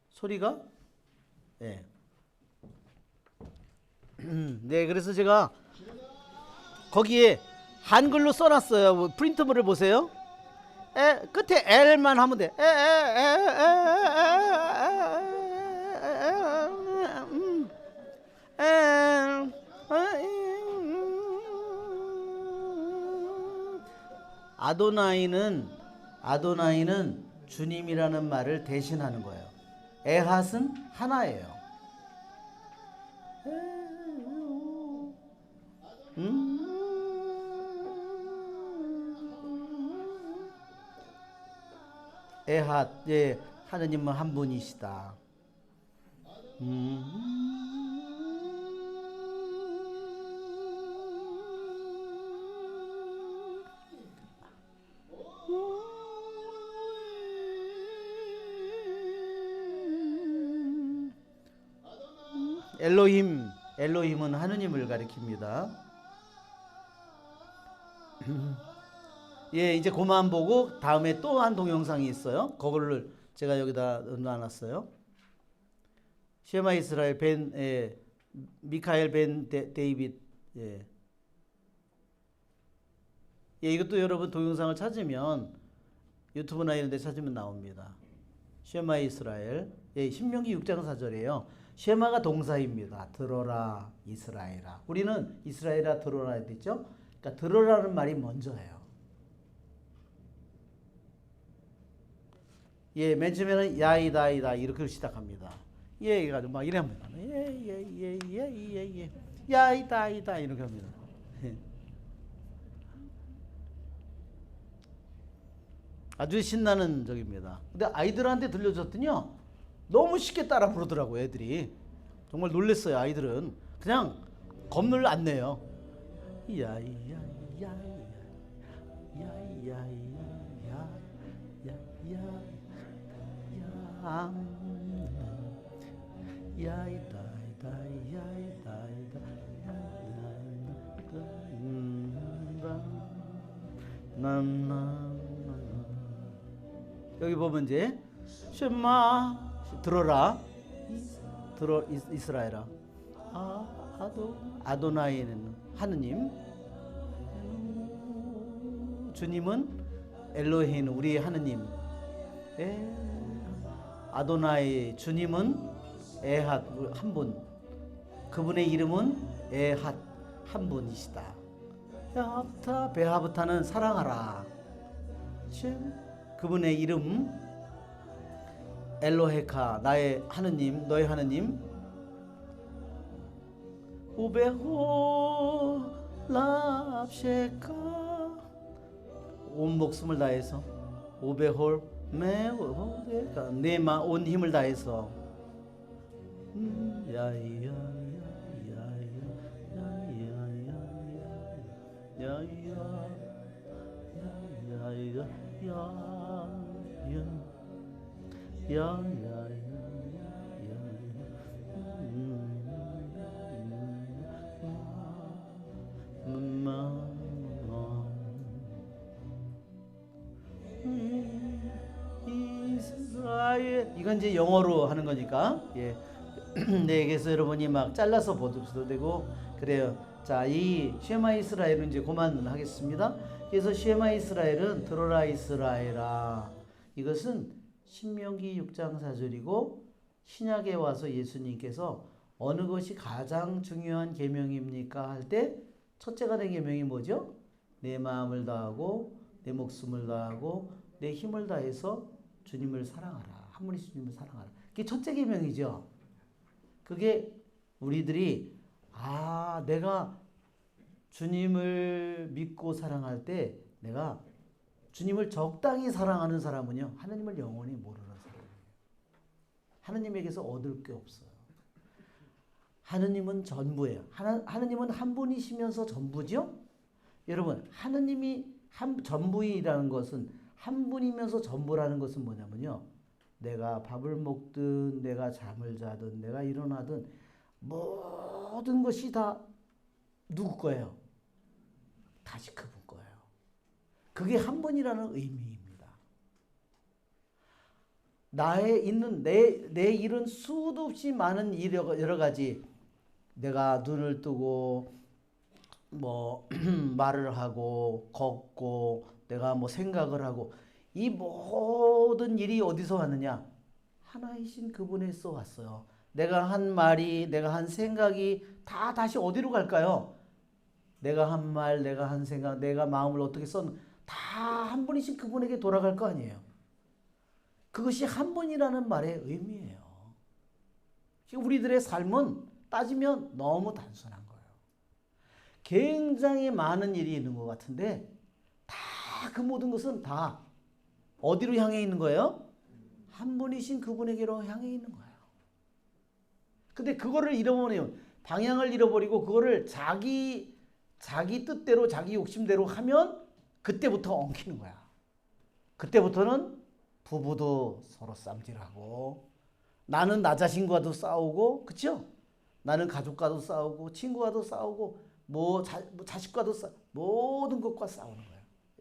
소리가 그래서 제가 거기에 한글로 써놨어요. 프린트물을 보세요. 끝에 L만 하면 돼. 아도나이는 주님이라는 말을 대신하는 거예요. 에핫은 하나예요. 에핫, 예, 하느님은 한 분이시다. 엘로힘, 엘로힘은 하느님을 가리킵니다. 예, 이제 그만 보고 다음에 또 한 동영상이 있어요. 그거를 제가 여기다 넣어놨어요. 쉐마 이스라엘 벤 미카엘 벤 데이빗. 예. 예, 이것도 여러분 동영상을 찾으면 유튜브나 이런 데 찾으면 나옵니다. 쉐마 이스라엘. 예, 신명기 6장 4절이에요. 쉐마가 동사입니다. 들어라 이스라엘아. 우리는 이스라엘아 들어라 했죠. 그러니까 들어라는 말이 먼저예요. 예, 맨 처음에는 야이다이다 이렇게 시작합니다. 예, 가지고 막 이래 합니다. 예. 야이다이다 이렇게 합니다. 아주 신나는 적입니다. 근데 아이들한테 들려줬더니요, 너무 쉽게 따라 부르더라고 애들이. 정말 놀랬어요. 아이들은 그냥 겁을 안 내요. 여기 보면 이제 쉐마 들어라 이스라엘아. 아도나이는 하느님, 주님은 엘로헤는 우리 하느님. 아도나이 주님은 에핫 한 분. 그분의 이름은 에핫 한 분이시다. 야합타 베하브타는 사랑하라. 그분의 이름 엘로헤카 나의 하느님, 너의 하느님. 우베호 랍셰카 온 목숨을 다해서 우베홀 메오데카 내마 온 힘을 다해서 이건 이제 영어로 하는 거니까 예. 네, 그래서 여러분이 막 잘라서 보셔도 되고 그래요. 자, 이 쉐마 이스라엘은 이제 그만 하겠습니다. 그래서 쉐마 이스라엘은 들어라 이스라엘아. 이것은 신명기 6장 4절이고 신약에 와서 예수님께서 어느 것이 가장 중요한 계명입니까 할 때 첫째가 된 계명이 뭐죠? 내 마음을 다하고 내 목숨을 다하고 내 힘을 다해서 주님을 사랑하라. 한 분이신 주님을 사랑하라. 그게 첫째 계명이죠. 그게 우리들이 내가 주님을 믿고 사랑할 때 내가 주님을 적당히 사랑하는 사람은요, 하나님을 영원히 모르는 사람이에요. 하나님에게서 얻을 게 없어요. 하나님은 전부예요. 하나님은 한 분이시면서 전부죠? 여러분, 하나님이 전부이라는 것은 한 분이면서 전부라는 것은 뭐냐면요. 내가 밥을 먹든 내가 잠을 자든 내가 일어나든 모든 것이 다 누구 거예요? 다시 그분 거예요. 그게 한 분이라는 의미입니다. 나의 있는 내 일은 수도 없이 많은 여러 가지 내가 눈을 뜨고 뭐 말을 하고 걷고 내가 뭐 생각을 하고 이 모든 일이 어디서 왔느냐? 하나이신 그분에서 왔어요. 내가 한 말이, 내가 한 생각이 다 다시 어디로 갈까요? 내가 한 말, 내가 한 생각, 내가 마음을 어떻게 다 한 분이신 그분에게 돌아갈 거 아니에요. 그것이 한 분이라는 말의 의미예요. 우리들의 삶은 따지면 너무 단순한 거예요. 굉장히 많은 일이 있는 것 같은데 다 그 모든 것은 다 어디로 향해 있는 거예요? 한 분이신 그분에게로 향해 있는 거예요. 근데 그거를 잃어버리면 방향을 잃어버리고 그거를 자기 뜻대로 자기 욕심대로 하면 그때부터 엉키는 거야. 그때부터는 부부도 서로 쌈질하고 나는 나 자신과도 싸우고 그렇죠? 나는 가족과도 싸우고 친구와도 싸우고 뭐 자식과도 모든 것과 싸우는 거예요.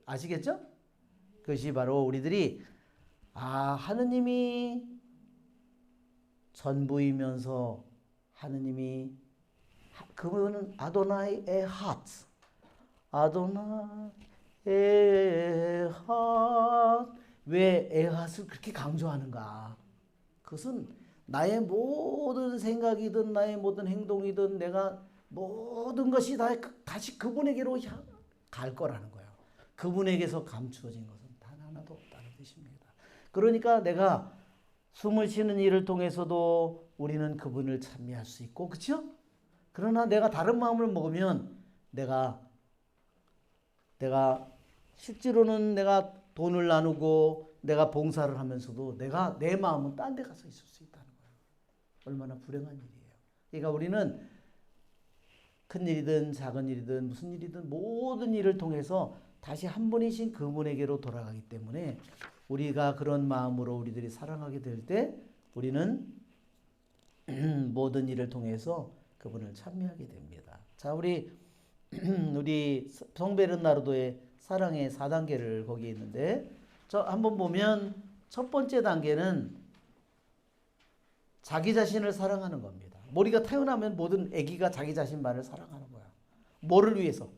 아시겠죠? 그것이 바로 우리들이 하느님이 전부이면서 하느님이 그분은 아도나이의 하트 아도나이의 하트 왜 에핫을 그렇게 강조하는가? 그것은 나의 모든 생각이든 나의 모든 행동이든 내가 모든 것이 다시 그분에게로 갈 거라는 거예요. 그분에게서 감추어진 것은 단 하나도 없다는 뜻입니다. 그러니까 내가 숨을 쉬는 일을 통해서도 우리는 그분을 찬미할 수 있고 그렇죠? 그러나 내가 다른 마음을 먹으면 내가 실제로는 내가 돈을 나누고 내가 봉사를 하면서도 내 마음은 딴 데 가서 있을 수 있다는 거예요. 얼마나 불행한 일이에요. 그러니까 우리는 큰 일이든 작은 일이든 무슨 일이든 모든 일을 통해서 다시 한 분이신 그분에게로 돌아가기 때문에 우리가 그런 마음으로 우리들이 사랑하게 될 때 우리는 모든 일을 통해서 그분을 찬미하게 됩니다. 자, 우리 성 베르나르도의 사랑의 4단계를 거기에 있는데 한번 보면 첫 번째 단계는 자기 자신을 사랑하는 겁니다. 우리가 태어나면 모든 아기가 자기 자신만을 사랑하는 거야. 뭐를 위해서?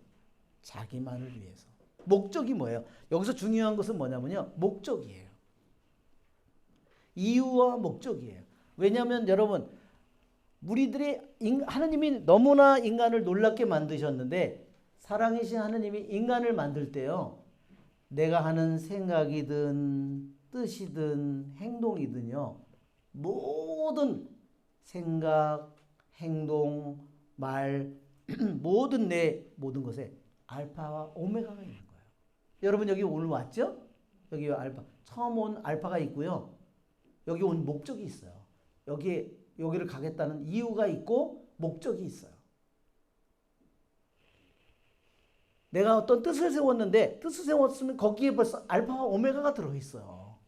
자기만을 위해서. 목적이 뭐예요? 여기서 중요한 것은 뭐냐면요. 목적이에요. 이유와 목적이에요. 왜냐하면 여러분 하느님이 너무나 인간을 놀랍게 만드셨는데 사랑이신 하느님이 인간을 만들 때요. 내가 하는 생각이든 뜻이든 행동이든요. 모든 생각, 행동, 말 모든 것에 알파와 오메가가 있는 거예요. 여러분 여기 오늘 왔죠? 여기 알파. 처음 온 알파가 있고요. 여기 온 목적이 있어요. 여기를 가겠다는 이유가 있고 목적이 있어요. 내가 어떤 뜻을 세웠는데 뜻을 세웠으면 거기에 벌써 알파와 오메가가 들어있어요.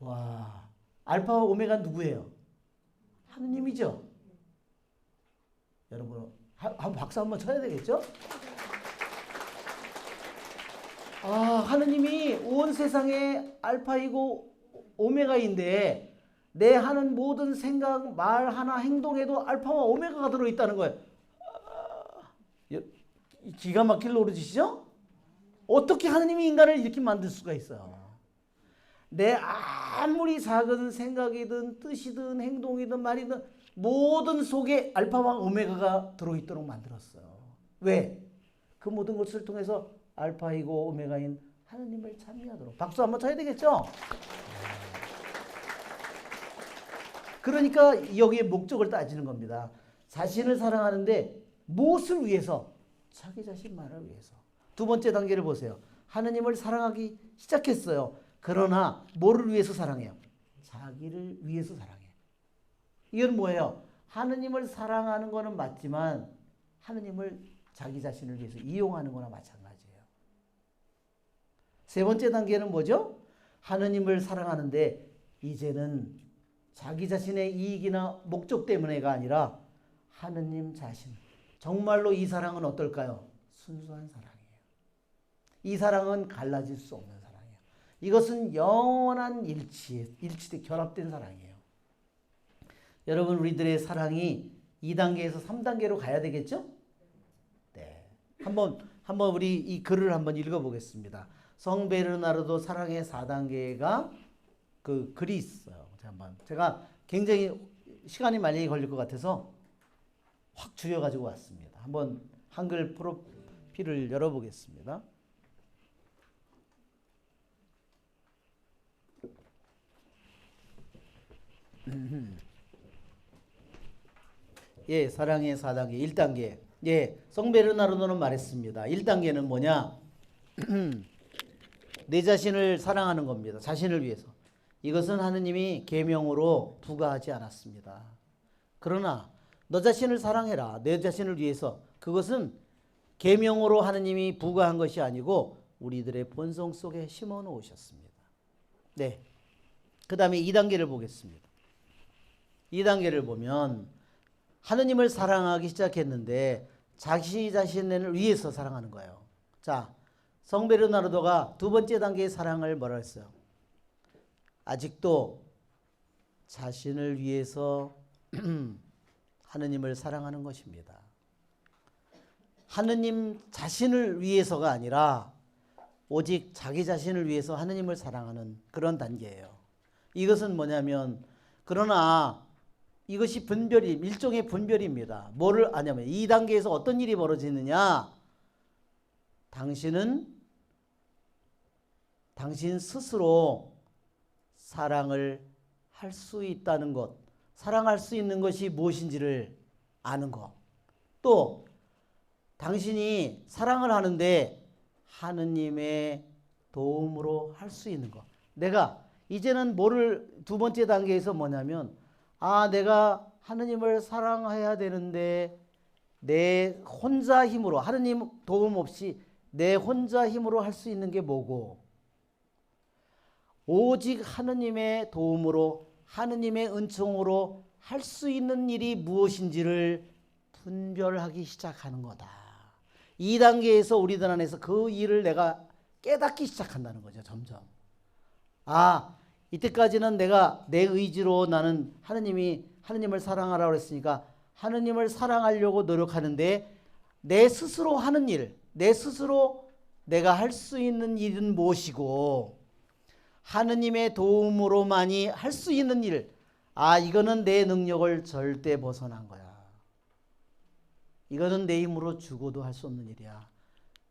와, 알파와 오메가는 누구예요? 하느님이죠. 여러분 박수 한번 쳐야 되겠죠? 하느님이 온 세상에 알파이고 오메가인데 내 하는 모든 생각, 말 하나, 행동에도 알파와 오메가가 들어있다는 거예요. 기가 막힐 노릇이시죠? 어떻게 하느님이 인간을 이렇게 만들 수가 있어요? 내 아무리 작은 생각이든 뜻이든 행동이든 말이든 모든 속에 알파와 오메가가 들어있도록 만들었어요. 왜? 그 모든 것을 통해서 알파이고 오메가인 하느님을 찬미하도록. 박수 한번 쳐야 되겠죠? 그러니까 여기에 목적을 따지는 겁니다. 자신을 사랑하는데 무엇을 위해서? 자기 자신만을 위해서. 두 번째 단계를 보세요. 하느님을 사랑하기 시작했어요. 그러나 뭐를 위해서 사랑해요? 자기를 위해서 사랑해요. 이건 뭐예요? 하느님을 사랑하는 거는 맞지만 하느님을 자기 자신을 위해서 이용하는 거나 마찬가지예요. 세 번째 단계는 뭐죠? 하느님을 사랑하는데 이제는 자기 자신의 이익이나 목적 때문에가 아니라 하느님 자신. 정말로 이 사랑은 어떨까요? 순수한 사랑이에요. 이 사랑은 갈라질 수 없는 사랑이에요. 이것은 영원한 일치돼 결합된 사랑이에요. 여러분 우리들의 사랑이 2단계에서 3단계로 가야 되겠죠? 네. 한번 우리 이 글을 한번 읽어보겠습니다. 성 베르나르도 사랑의 4단계가 그 글이 있어요. 제가 굉장히 시간이 많이 걸릴 것 같아서 확 줄여가지고 왔습니다. 한번 한글 프로필을 열어보겠습니다. 예, 사랑의 4단계, 1단계. 예, 성 베르나르도는 말했습니다. 1단계는 뭐냐? 내 자신을 사랑하는 겁니다. 자신을 위해서. 이것은 하느님이 계명으로 부과하지 않았습니다. 그러나 너 자신을 사랑해라. 내 자신을 위해서. 그것은 계명으로 하느님이 부과한 것이 아니고 우리들의 본성 속에 심어 놓으셨습니다. 네. 그 다음에 2단계를 보겠습니다. 2단계를 보면 하느님을 사랑하기 시작했는데 자기 자신을 위해서 사랑하는 거예요. 자, 성 베르나르도가 두 번째 단계의 사랑을 뭐라 했어요? 아직도 자신을 위해서 하느님을 사랑하는 것입니다. 하느님 자신을 위해서가 아니라 오직 자기 자신을 위해서 하느님을 사랑하는 그런 단계예요. 이것은 뭐냐면 그러나 이것이 분별이 일종의 분별입니다. 뭐를 아냐면 이 단계에서 어떤 일이 벌어지느냐? 당신은 당신 스스로 사랑을 할 수 있다는 것, 사랑할 수 있는 것이 무엇인지를 아는 것. 또 당신이 사랑을 하는데 하느님의 도움으로 할 수 있는 것. 내가 이제는 뭐를 두 번째 단계에서 뭐냐면 내가 하느님을 사랑해야 되는데 내 혼자 힘으로 하느님 도움 없이 내 혼자 힘으로 할 수 있는 게 뭐고 오직 하느님의 도움으로 하느님의 은총으로 할 수 있는 일이 무엇인지를 분별하기 시작하는 거다. 이 단계에서 우리들 안에서 그 일을 내가 깨닫기 시작한다는 거죠. 점점. 이때까지는 내가 내 의지로 나는 하느님을 사랑하라고 했으니까 하느님을 사랑하려고 노력하는데 내 스스로 하는 일, 내 스스로 내가 할 수 있는 일은 무엇이고 하느님의 도움으로만이 할 수 있는 일, 이거는 내 능력을 절대 벗어난 거야. 이거는 내 힘으로 죽어도 할 수 없는 일이야.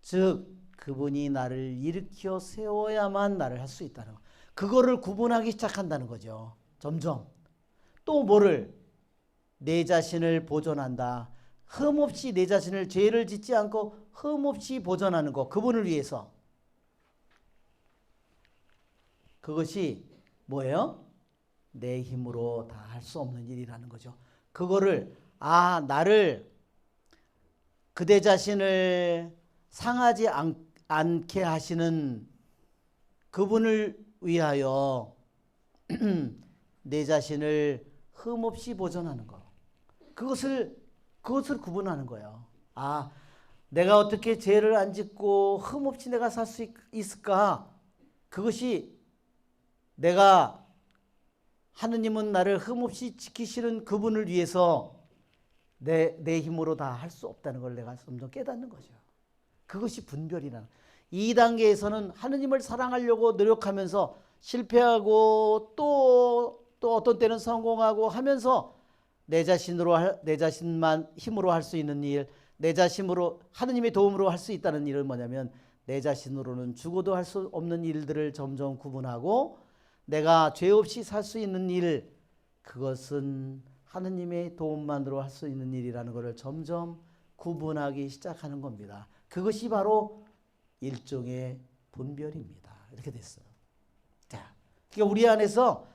즉 그분이 나를 일으켜 세워야만 나를 할 수 있다는 거. 그거를 구분하기 시작한다는 거죠. 점점. 또 뭐를? 내 자신을 보존한다. 흠없이 내 자신을 죄를 짓지 않고 흠없이 보존하는 거. 그분을 위해서. 그것이 뭐예요? 내 힘으로 다 할 수 없는 일이라는 거죠. 그거를 나를 그대 자신을 상하지 않게 하시는 그분을 위하여 내 자신을 흠없이 보존하는 거. 그것을 구분하는 거예요. 내가 어떻게 죄를 안 짓고 흠없이 내가 살 수 있을까? 그것이 내가 하느님은 나를 흠없이 지키시는 그분을 위해서 내 힘으로 다 할 수 없다는 걸 내가 점점 깨닫는 거죠. 그것이 분별이라는. 이 단계에서는 하느님을 사랑하려고 노력하면서 실패하고 또 어떤 때는 성공하고 하면서 내 자신만 힘으로 할 수 있는 일, 내 자신으로 하느님의 도움으로 할 수 있다는 일은 뭐냐면 내 자신으로는 죽어도 할 수 없는 일들을 점점 구분하고 내가 죄 없이 살 수 있는 일, 그것은 하느님의 도움만으로 할 수 있는 일이라는 것을 점점 구분하기 시작하는 겁니다. 그것이 바로 일종의 분별입니다. 이렇게 됐어요. 자, 그러니까 우리 안에서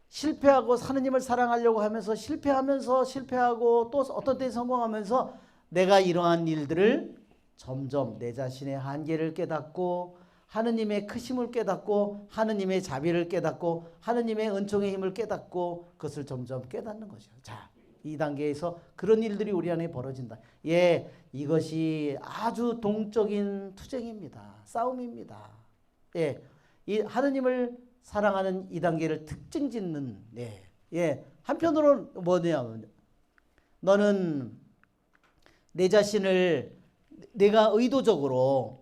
실패하고 하느님을 사랑하려고 하면서 실패하고 또 어떤 때 성공하면서 내가 이러한 일들을 점점 내 자신의 한계를 깨닫고 하느님의 크심을 깨닫고 하느님의 자비를 깨닫고 하느님의 은총의 힘을 깨닫고 그것을 점점 깨닫는 거죠. 자, 이 단계에서 그런 일들이 우리 안에 벌어진다. 이것이 아주 동적인 투쟁입니다. 싸움입니다. 이 하느님을 사랑하는 이 단계를 특징 짓는 한편으로는 뭐냐면 너는 내 자신을 내가 의도적으로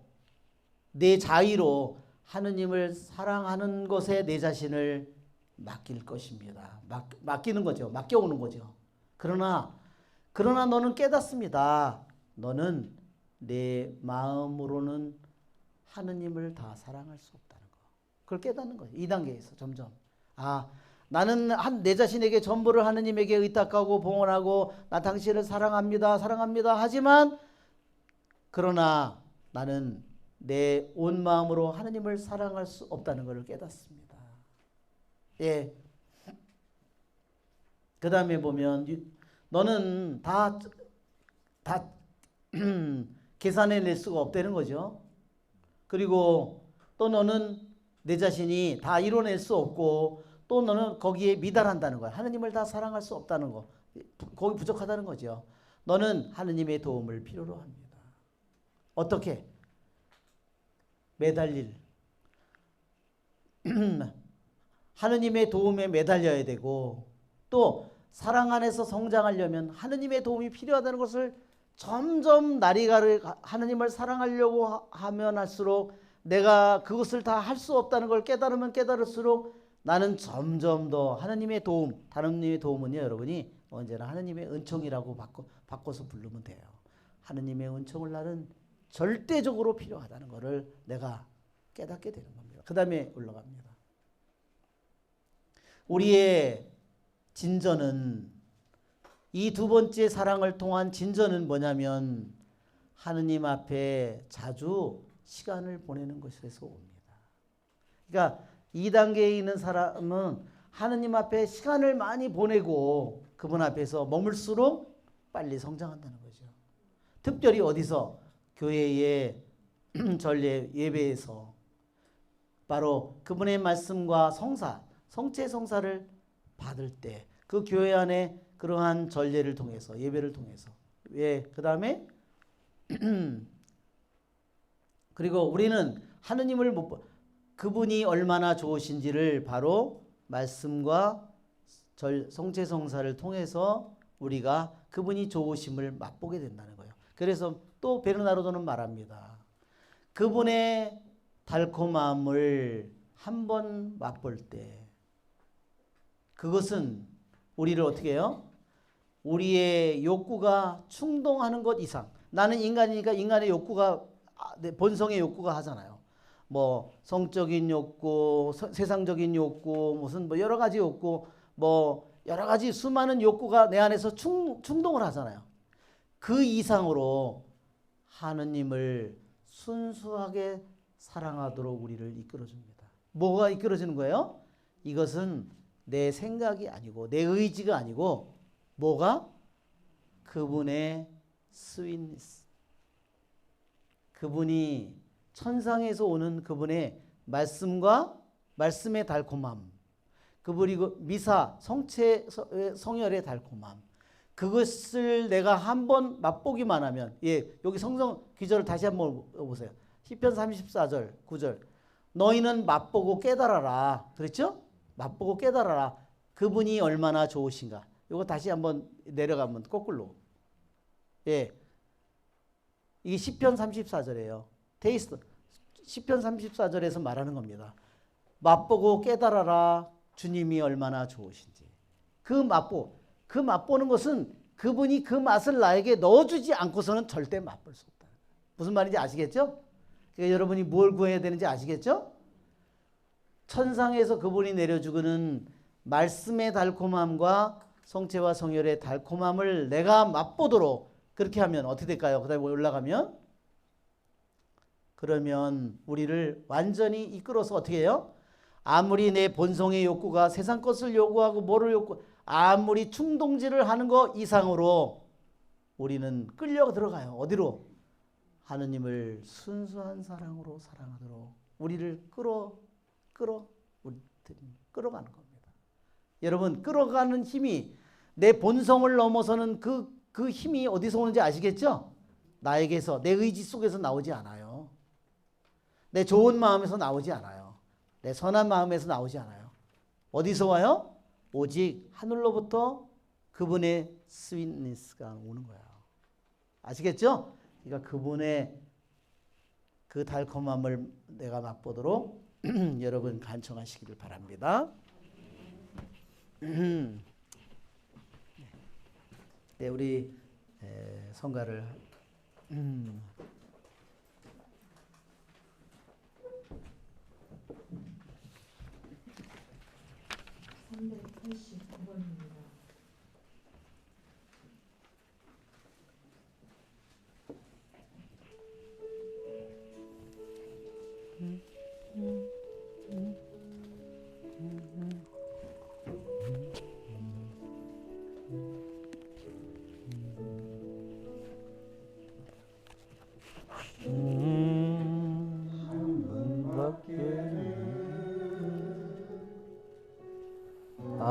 내 자의로 하느님을 사랑하는 것에 내 자신을 맡길 것입니다. 맡기는 거죠. 맡겨오는 거죠. 그러나 너는 깨닫습니다. 너는 내 마음으로는 하느님을 다 사랑할 수 없다는 거. 그걸 깨닫는 거예요. 이 단계에서 점점. 나는 내 자신에게 전부를 하느님에게 의탁하고 봉헌하고 나 당신을 사랑합니다. 사랑합니다. 하지만 그러나 나는 내 온 마음으로 하느님을 사랑할 수 없다는 것을 깨닫습니다. 예. 그 다음에 보면 너는 다 계산해낼 수가 없다는 거죠. 그리고 또 너는 내 자신이 다 이뤄낼 수 없고 또 너는 거기에 미달한다는 거야. 하느님을 다 사랑할 수 없다는 거. 거기 부족하다는 거죠. 너는 하느님의 도움을 필요로 합니다. 어떻게? 매달릴 하느님의 도움에 매달려야 되고 또 사랑 안에서 성장하려면 하느님의 도움이 필요하다는 것을 점점 날이가를 하느님을 사랑하려고 하면 할수록 내가 그것을 다 할 수 없다는 걸 깨달으면 깨달을수록 나는 점점 더 하느님의 도움, 하느님의 도움은요 여러분이 언제나 하느님의 은총이라고 바꿔서 부르면 돼요. 하느님의 은총을 나는 절대적으로 필요하다는 것을 내가 깨닫게 되는 겁니다. 그 다음에 올라갑니다. 우리의 진전은 이 두 번째 사랑을 통한 진전은 뭐냐면 하느님 앞에 자주 시간을 보내는 것에서 옵니다. 그러니까 2단계에 있는 사람은 하느님 앞에 시간을 많이 보내고 그분 앞에서 머물수록 빨리 성장한다는 거죠. 특별히 어디서? 교회의 전례 예배에서 바로 그분의 말씀과 성사, 성체 성사를 받을 때 그 교회 안에 그러한 전례를 통해서 예배를 통해서 왜? 그 다음에 그리고 우리는 하느님을 그분이 얼마나 좋으신지를 바로 말씀과 성체 성사를 통해서 우리가 그분이 좋으심을 맛보게 된다는 거예요. 그래서 또 베르나르도는 말합니다. 그분의 달콤함을 한번 맛볼 때 그것은 우리를 어떻게 해요? 우리의 욕구가 충동하는 것 이상. 나는 인간이니까 인간의 욕구가 본성의 욕구가 하잖아요. 뭐 성적인 욕구, 세상적인 욕구, 무슨 뭐 여러 가지 욕구, 뭐 여러 가지 수많은 욕구가 내 안에서 충동을 하잖아요. 그 이상으로 하느님을 순수하게 사랑하도록 우리를 이끌어줍니다. 뭐가 이끌어주는 거예요? 이것은 내 생각이 아니고 내 의지가 아니고 뭐가? 그분의 스윗니스. 그분이 천상에서 오는 그분의 말씀과 말씀의 달콤함. 그리고 미사 성체 성열의 달콤함. 그것을 내가 한번 맛보기만 하면 여기 성경 기절을 다시 한번 보세요. 시편 34절 9절 너희는 맛보고 깨달아라. 그렇죠? 맛보고 깨달아라. 그분이 얼마나 좋으신가. 이거 다시 한번 내려가면 거꾸로. 이게 시편 34절이에요. 테이스트. 시편 34절에서 말하는 겁니다. 맛보고 깨달아라. 주님이 얼마나 좋으신지. 그 맛보는 것은 그분이 그 맛을 나에게 넣어주지 않고서는 절대 맛볼 수 없다. 무슨 말인지 아시겠죠? 그러니까 여러분이 뭘 구해야 되는지 아시겠죠? 천상에서 그분이 내려주는 말씀의 달콤함과 성체와 성혈의 달콤함을 내가 맛보도록 그렇게 하면 어떻게 될까요? 그 다음에 올라가면 그러면 우리를 완전히 이끌어서 어떻게 해요? 아무리 내 본성의 욕구가 세상 것을 요구하고 뭐를 아무리 충동질을 하는 것 이상으로 우리는 끌려 들어가요. 어디로? 하느님을 순수한 사랑으로 사랑하도록 우리를 끌어가는 겁니다. 여러분 끌어가는 힘이 내 본성을 넘어서는 그 힘이 어디서 오는지 아시겠죠? 나에게서 내 의지 속에서 나오지 않아요. 내 좋은 마음에서 나오지 않아요. 내 선한 마음에서 나오지 않아요. 어디서 와요? 오직 하늘로부터 그분의 스윗니스가 오는 거예요. 아시겠죠? 그러니까 그분의 그 달콤함을 내가 맛보도록 여러분 간청하시기를 바랍니다. 네, 우리 성가를 선배 89번입니다.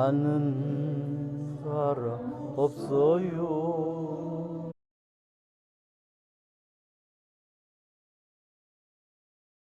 아는 사람 없어요.